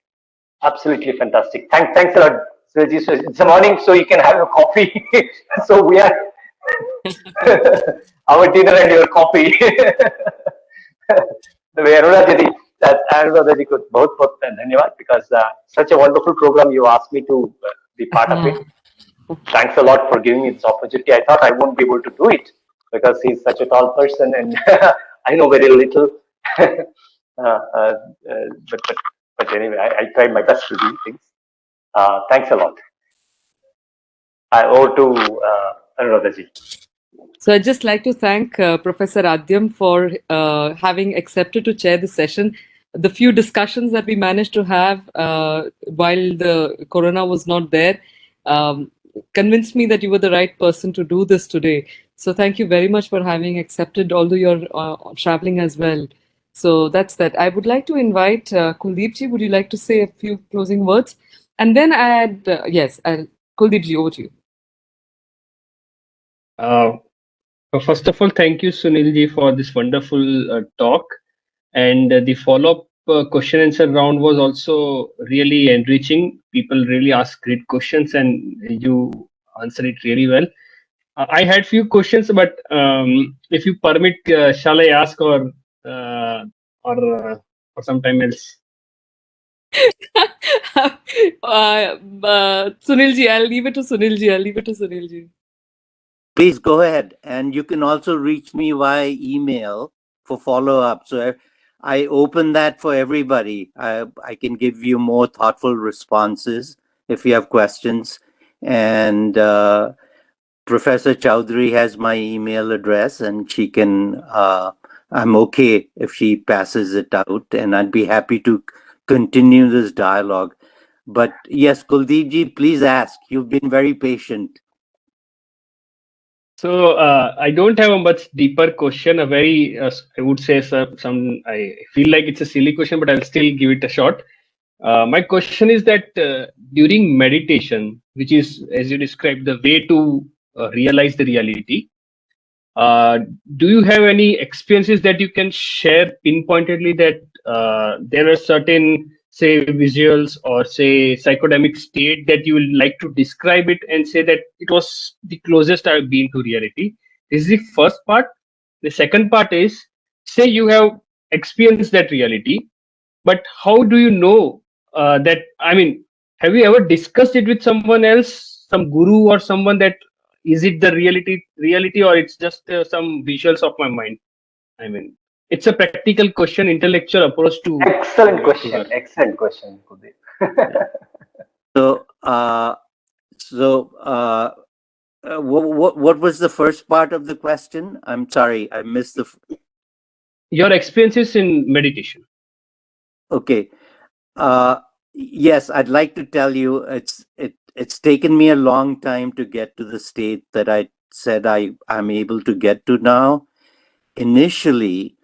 absolutely fantastic. Thanks a lot, Sunilji. So it's a morning, so you can have a coffee. So we are our dinner and your coffee. The way Anuradhaji could both धन्यवाद because such a wonderful program you asked me to be part of it. Thanks a lot for giving me this opportunity. I thought I won't be able to do it because he's such a tall person and I know very little. But anyway, I tried my best to do things. Thanks a lot. Over to Anuradhaji. So I'd just like to thank Professor Adyam for having accepted to chair the session. The few discussions that we managed to have while the corona was not there convinced me that you were the right person to do this today. So thank you very much for having accepted, although you're traveling as well. So that's that. I would like to invite Kuldeepji. Would you like to say a few closing words? And then add, yes, Kuldeepji, over to you. First of all, thank you, Sunilji, for this wonderful talk. And the follow-up question answer round was also really enriching. People really asked great questions and you answered it really well. I had few questions, but if you permit, shall I ask or or some time else? Sunil ji, I'll leave it to Sunil ji. I'll leave it to Sunil ji. Please go ahead. And you can also reach me via email for follow up. So I open that for everybody. I can give you more thoughtful responses if you have questions. And Professor Chowdhury has my email address, and she can, I'm okay if she passes it out, and I'd be happy to continue this dialogue. But yes, Kuldeep ji, please ask. You've been very patient. So I don't have a much deeper question. A very, I would say, some. I feel like it's a silly question, but I'll still give it a shot. My question is that during meditation, which is, as you described, the way to realize the reality, uh, do you have any experiences that you can share pinpointedly that there are certain, say, visuals or say psychodynamic state that you will like to describe it and say that it was the closest I've been to reality? This is the first part. The second part is, say you have experienced that reality, but how do you know that? I mean, have you ever discussed it with someone else, some guru or someone, that is it the reality, or it's just some visuals of my mind? I mean, it's a practical question, intellectual approach Excellent to her. question. Excellent question, Kuldeep. So, what was the first part of the question? I'm sorry, I missed the. Your experiences in meditation. Okay. Yes, I'd like to tell you it's taken me a long time to get to the state that I said I'm able to get to now. Initially,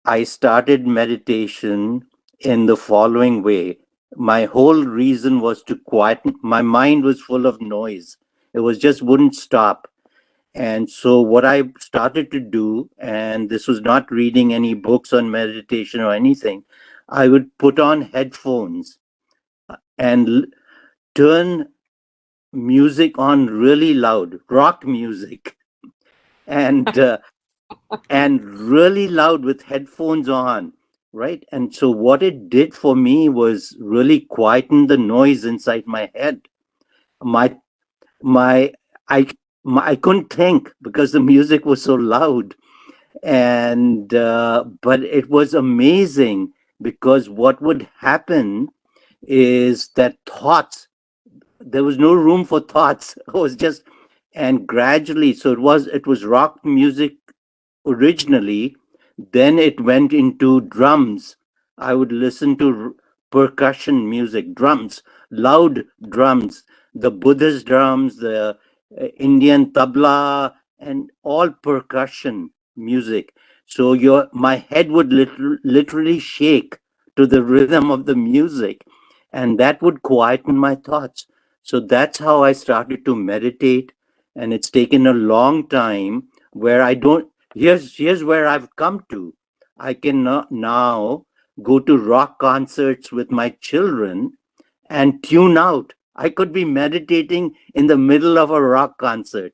I started meditation in the following way. My whole reason was to quieten. My mind was full of noise. It was just wouldn't stop. And so what I started to do, and this was not reading any books on meditation or anything, I would put on headphones and turn music on really loud, rock music, and and really loud with headphones on, right? And so what it did for me was really quieten the noise inside my head. My my I I couldn't think because the music was so loud, and but it was amazing because what would happen is that thoughts, there was no room for thoughts. It was just, and gradually, so it was rock music originally, then it went into drums. I would listen to percussion music, drums, loud drums, the Buddhist drums, the Indian tabla, and all percussion music. So my head would literally shake to the rhythm of the music, and that would quieten my thoughts. So that's how I started to meditate, and it's taken a long time where I don't. Here's where I've come to. I can now go to rock concerts with my children and tune out. I could be meditating in the middle of a rock concert.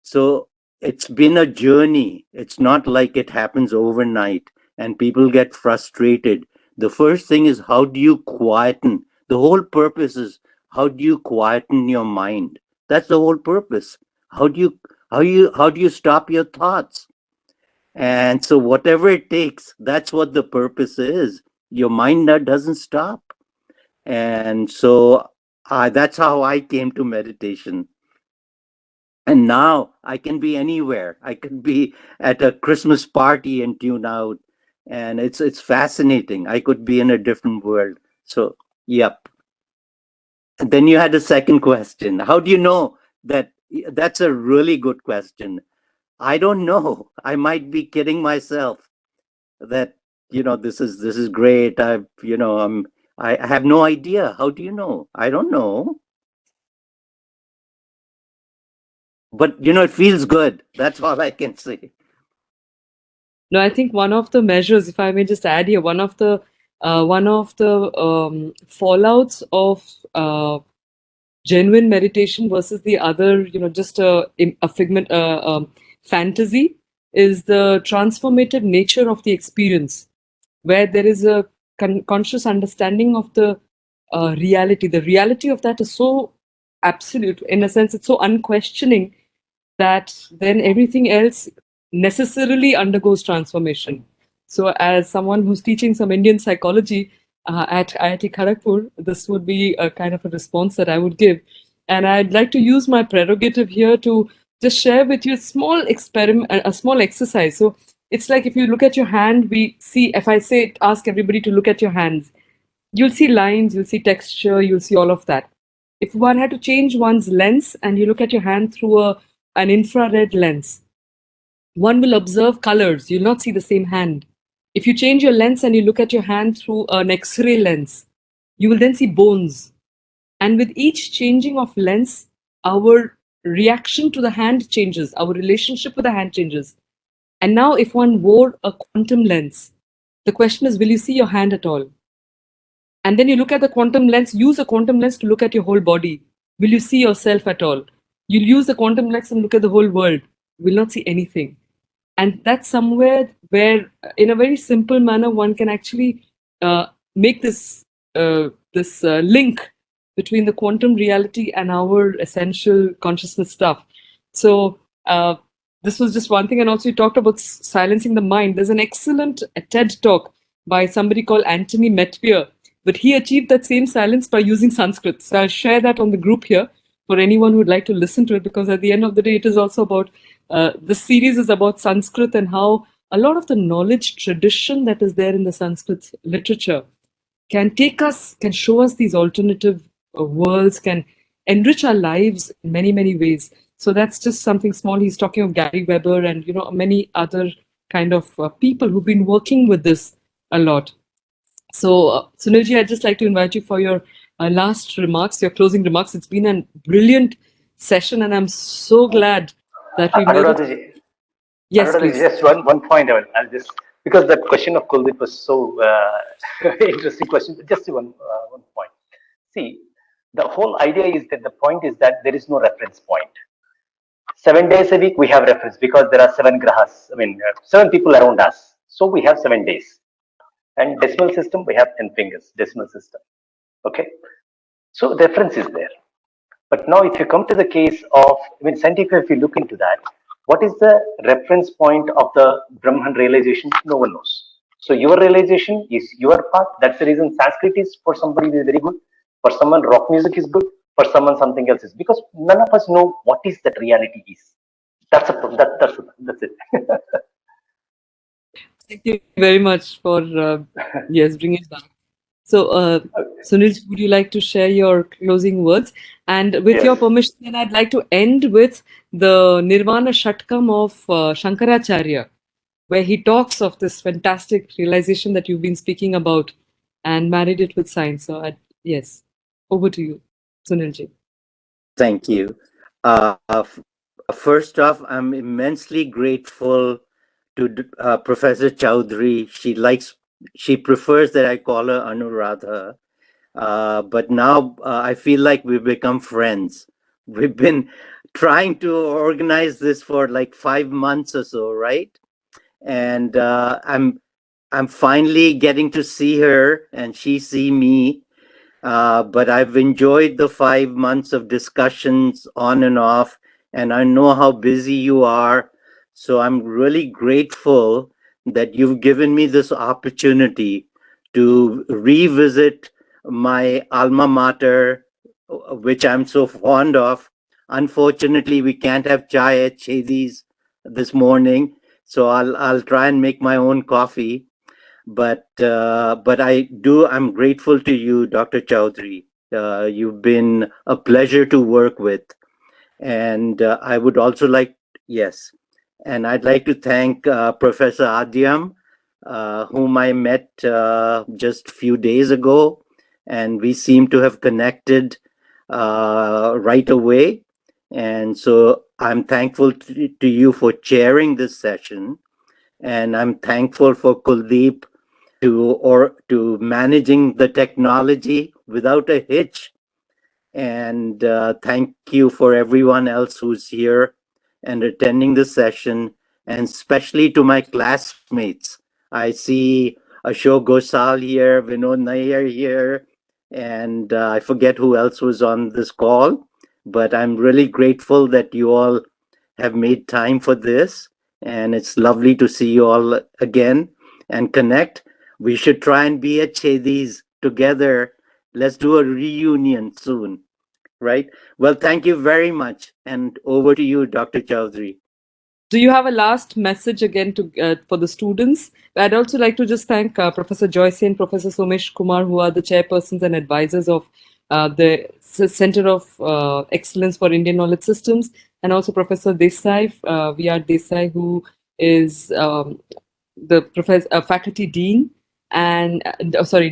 So it's been a journey. It's not like it happens overnight and people get frustrated. The first thing is, how do you quieten? The whole purpose is, how do you quieten your mind? That's the whole purpose. How do you stop your thoughts? And so whatever it takes, that's what the purpose is. Your mind doesn't stop. And so that's how I came to meditation. And now I can be anywhere. I could be at a Christmas party and tune out. And it's fascinating. I could be in a different world. So, yep. And then you had a second question. How do you know that? That's a really good question. I don't know. I might be kidding myself that, this is great. I have no idea. How do you know? I don't know. But it feels good. That's all I can say. No, I think one of the measures, if I may just add here, one of the fallouts of genuine meditation versus the other, just a figment, fantasy, is the transformative nature of the experience. where there is a conscious understanding of the reality. The reality of that is so absolute, in a sense, it's so unquestioning that then everything else necessarily undergoes transformation. So, as someone who's teaching some Indian psychology at IIT Kharagpur, this would be a kind of a response that I would give. And I'd like to use my prerogative here to just share with you a small experiment, a small exercise. So, it's like if you look at your hand, we see, if I say, ask everybody to look at your hands, you'll see lines, you'll see texture, you'll see all of that. If one had to change one's lens and you look at your hand through an infrared lens, one will observe colors. You'll not see the same hand. If you change your lens and you look at your hand through an X-ray lens, you will then see bones. And with each changing of lens, our reaction to the hand changes, our relationship with the hand changes. And now, if one wore a quantum lens, the question is, will you see your hand at all? And then you look at the quantum lens, use a quantum lens to look at your whole body. Will you see yourself at all? You'll use the quantum lens and look at the whole world. You will not see anything. And that's somewhere where, in a very simple manner, one can actually make this link between the quantum reality and our essential consciousness stuff. So this was just one thing. And also, you talked about silencing the mind. There's an excellent TED talk by somebody called Anthony Metpier, but he achieved that same silence by using Sanskrit. So I'll share that on the group here for anyone who would like to listen to it, because at the end of the day, it is also about, this series is about Sanskrit and how a lot of the knowledge tradition that is there in the Sanskrit literature can take us, can show us these alternative worlds, can enrich our lives in many, many ways. So that's just something small. He's talking of Gary Weber and, many other kind of people who've been working with this a lot. So, Sunilji, I'd just like to invite you for your last remarks, your closing remarks. It's been a brilliant session, and I'm so glad that we made it. Yes, please. Just one point. I'll just, because that question of Kuldeep was so interesting question. Just one point. See, the whole idea is that the point is that there is no reference point. 7 days a week we have reference because there are 7 grahas. I mean, 7 people around us. So we have 7 days. And decimal system, we have 10 fingers, decimal system. Okay. So reference is there. But now if you come to the case of, scientifically, if you look into that, what is the reference point of the Brahman realization? No one knows. So your realization is your path. That's the reason Sanskrit is, for somebody, is very good. For someone, rock music is good. For someone, something else is. Because none of us know what is that reality is. That's it. Thank you very much for bringing it back. So, Sunil, would you like to share your closing words? And with your permission, then I'd like to end with the Nirvana Shatkam of Shankaracharya, where he talks of this fantastic realization that you've been speaking about and married it with science. So, yes, over to you, Sunilji. Thank you. First off, I'm immensely grateful to Professor Chowdhury. She prefers that I call her Anuradha. But now I feel like we've become friends. We've been trying to organize this for like 5 months or so, right? And I'm finally getting to see her and she see me. But I've enjoyed the 5 months of discussions on and off, and I know how busy you are. So I'm really grateful that you've given me this opportunity to revisit my alma mater, which I'm so fond of. Unfortunately, we can't have chai at Chedi's this morning, so I'll try and make my own coffee. But I'm grateful to you, Dr. Chowdhury. You've been a pleasure to work with. And I would also and I'd like to thank Professor Adyam, whom I met just a few days ago, and we seem to have connected right away. And so I'm thankful to you for chairing this session, and I'm thankful for Kuldeep to managing the technology without a hitch. And thank you for everyone else who's here and attending the session, and especially to my classmates. I see Ashok Gosal here, Vinod Nair here, and I forget who else was on this call, but I'm really grateful that you all have made time for this, and it's lovely to see you all again and connect. We should try and be at Chedi's together. Let's do a reunion soon, right? Well, thank you very much, and over to you, Dr. Chaudhary. Do you have a last message again to for the students? I'd also like to just thank Professor Joyce and Professor Somesh Kumar, who are the chairpersons and advisors of the Center of Excellence for Indian Knowledge Systems, and also Professor Desai, V.R. Desai, who is the faculty dean and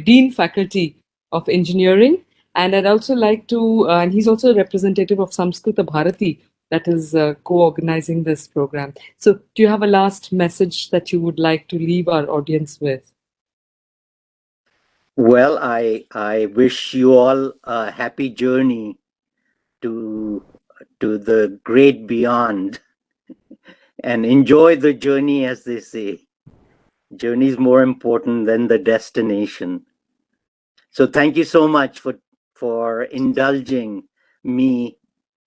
dean faculty of engineering. And I'd also like to, and he's also a representative of Samskrita Bharati, that is co-organizing this program. So do you have a last message that you would like to leave our audience with? Well, I wish you all a happy journey to the great beyond, and enjoy the journey, as they say. Journey is more important than the destination. So thank you so much for indulging me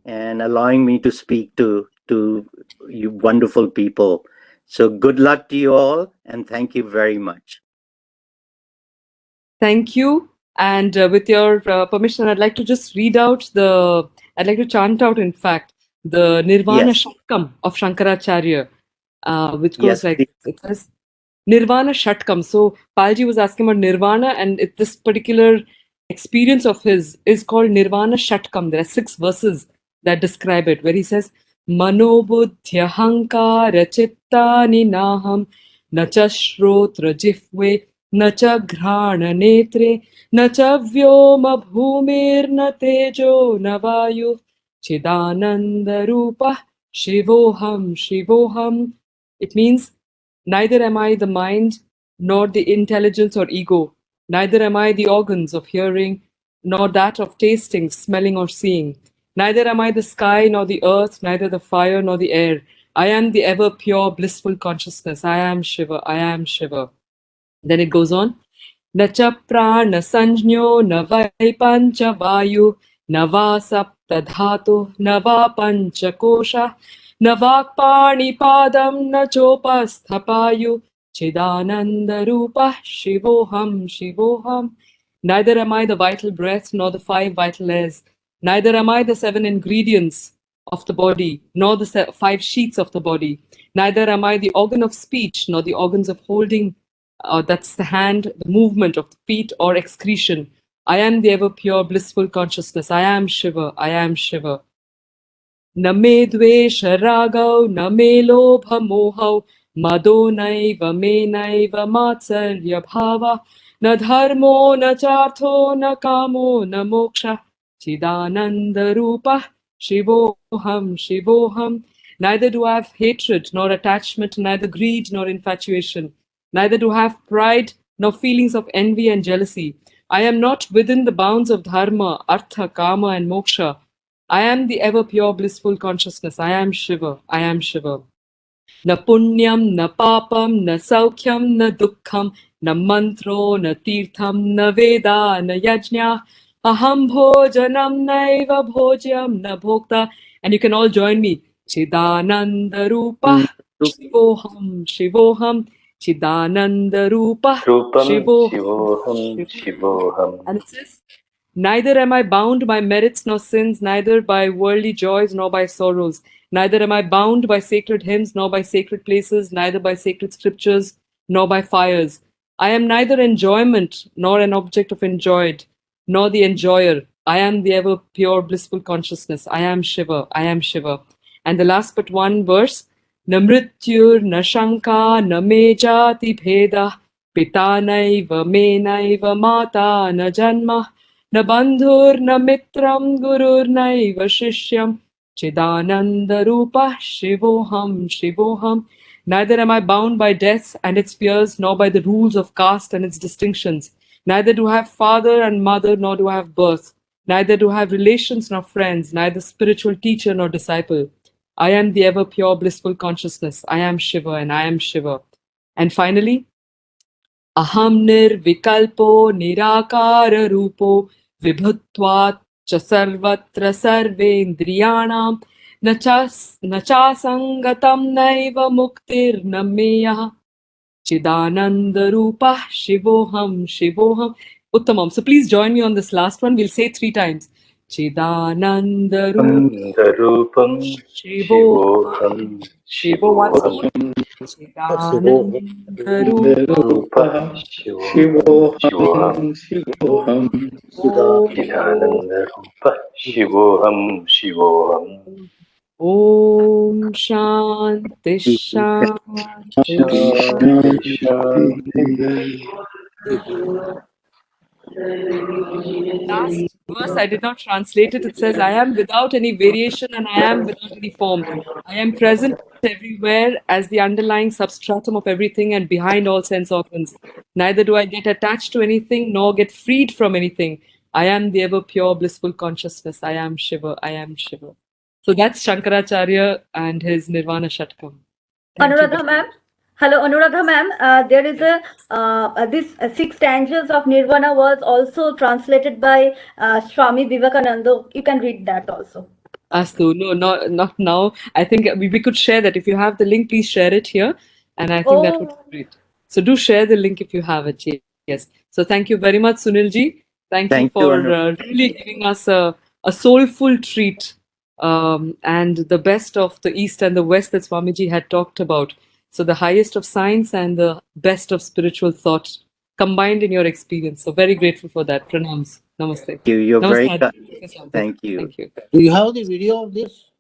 and allowing me to speak to you wonderful people. So good luck to you all, and thank you very much. Thank you. And with your permission, I'd like to just I'd like to chant out, in fact, the Nirvana Yes. Shatkam of Shankaracharya, which goes Yes, like please. this. It says, Nirvana Shatkam. So Palji was asking about Nirvana, and this particular experience of his is called Nirvana Shatkam. There are 6 verses that describe it, where he says, Manobuddhya hankara chittani naham nacha shrotra jihve nacha ghrana netre nacha vyoma bhumir na tejo na vayu chidananda rupa shivoham shivoham. It means, neither am I the mind, nor the intelligence or ego, neither am I the organs of hearing, nor that of tasting, smelling, or seeing. Neither am I the sky, nor the earth, neither the fire, nor the air. I am the ever pure, blissful consciousness. I am Shiva. I am Shiva. Then it goes on. न च प्राणसंज्ञो न वै पञ्चवायु न वा सप्तधातुः न वा पञ्चकोशः न वाक्पाणिपादं न चोपस्थपायु चिदानन्दरूपः शिवोऽहं शिवोऽहम्. Neither am I the vital breath nor the 5 vital airs. Neither am I the 7 ingredients of the body, nor the 5 sheets of the body. Neither am I the organ of speech, nor the organs of holding, that's the hand, the movement of the feet, or excretion. I am the ever pure, blissful consciousness. I am Shiva. I am Shiva. न मे द्वेष रागौ न मे लोभ मोहौ मदो नैव मे नैव मात्सर्यभावः न धर्मो न चार्थो न कामो न मोक्षः चिदानन्दरूपः शिवोऽहं शिवोऽहम्. Neither do I have hatred nor attachment, neither greed nor infatuation. Neither do I have pride nor feelings of envy and jealousy. I am not within the bounds of dharma, artha, kama, and moksha. I am the ever pure blissful consciousness. I am Shiva. I am Shiva. न पुण्यं न पापं न सौख्यं न दुःखं न मन्त्रो न तीर्थं न वेदा न यज्ञः अहं भोजनं नैव भोज्यं न भोक्ता. And you can all join me. Chidanandarupah Shivoham Shivoham Chidanandarupah Rupam Shivoham Shivoham Shivoham. Shivoham. And it says, neither am I bound by merits nor sins, neither by worldly joys nor by sorrows. Neither am I bound by sacred hymns nor by sacred places, neither by sacred scriptures nor by fires. I am neither enjoyment nor an object of enjoyed, nor the enjoyer. I am the ever pure blissful consciousness. I am Shiva. I am Shiva. And the last but one verse, न मृत्युर् न शङ्का न मे जाति भेदः पिता नैव मे नैव माता न जन्म न बन्धुर्न मित्रं गुरुर्नैव शिष्यं चिदानन्दरूपः शिवोऽहं शिवोऽहम्. Neither am I bound by death and its fears, nor by the rules of caste and its distinctions. Neither do I have father and mother, nor do I have birth. Neither do I have relations nor friends, neither spiritual teacher nor disciple. I am the ever pure blissful consciousness. I am Shiva and I am Shiva. And finally, Aham nirvikalpo nirakara rupo vibhutvat cha sarvatra sarvendriyanam nacha sangatam naiva muktir nameyah Chidananda Rupa Shivoham Shivoham Uttamam. So please join me on this last one. We'll say 3 times. Chidananda Rupa Rupam Shivoham Shivoham Shivo once more. Shivoham Chidananda Rupa Rupa Shivoham Shivoham Shivoham, Shivoham, Om Chidananda Rupa Shivoham Shivoham Om Shanti Shanti Shanti Shanti. Shanti. last verse I did not translate it. It says, I am without any variation and I am without any form. I am present everywhere as the underlying substratum of everything and behind all sense organs. Neither do I get attached to anything nor get freed from anything. I am the ever pure blissful consciousness. I am Shiva. I am Shiva. So that's Shankaracharya and his Nirvana Shatkam. Thank you. Anuradha ma'am. Hello, Anuradha ma'am. There is this 6 stanzas of Nirvana was also translated by Swami Vivekananda. You can read that also. Astu, no, not now. I think we could share that. If you have the link, please share it here. And I think that would Oh, be great. So do share the link if you have it. Yes. So thank you very much, Sunilji. Thank you Thank you, for Anu. really giving us a soulful treat and the best of the East and the West that Swamiji had talked about. So the highest of science and the best of spiritual thought combined in your experience. So very grateful for that. Pranams. Namaste. You're very Namaste. kind. Professor. Thank you. Thank you. Do you have the video of this?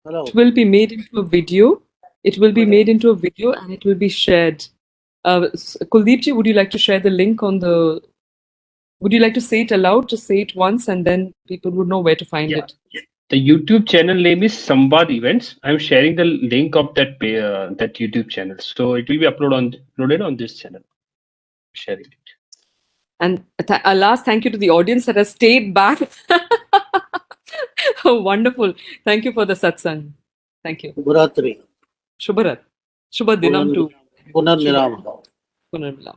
Hello. It will be made into a video. It will be made into a video and it will be shared. Kuldeepji, would you like to share the link on the? Would you like to say it aloud? Just say it once, and then people would know where to find Yeah. it. The YouTube channel name is Samvad Events. I'm sharing the link of that that YouTube channel, so it will be uploaded on this channel. Sharing it. And a last thank you to the audience that has stayed back. Oh, wonderful! Thank you for the satsang. Thank you. Shubhratri. Shubharat. Shubha Dinam too. Punarnirama. Punarmilam.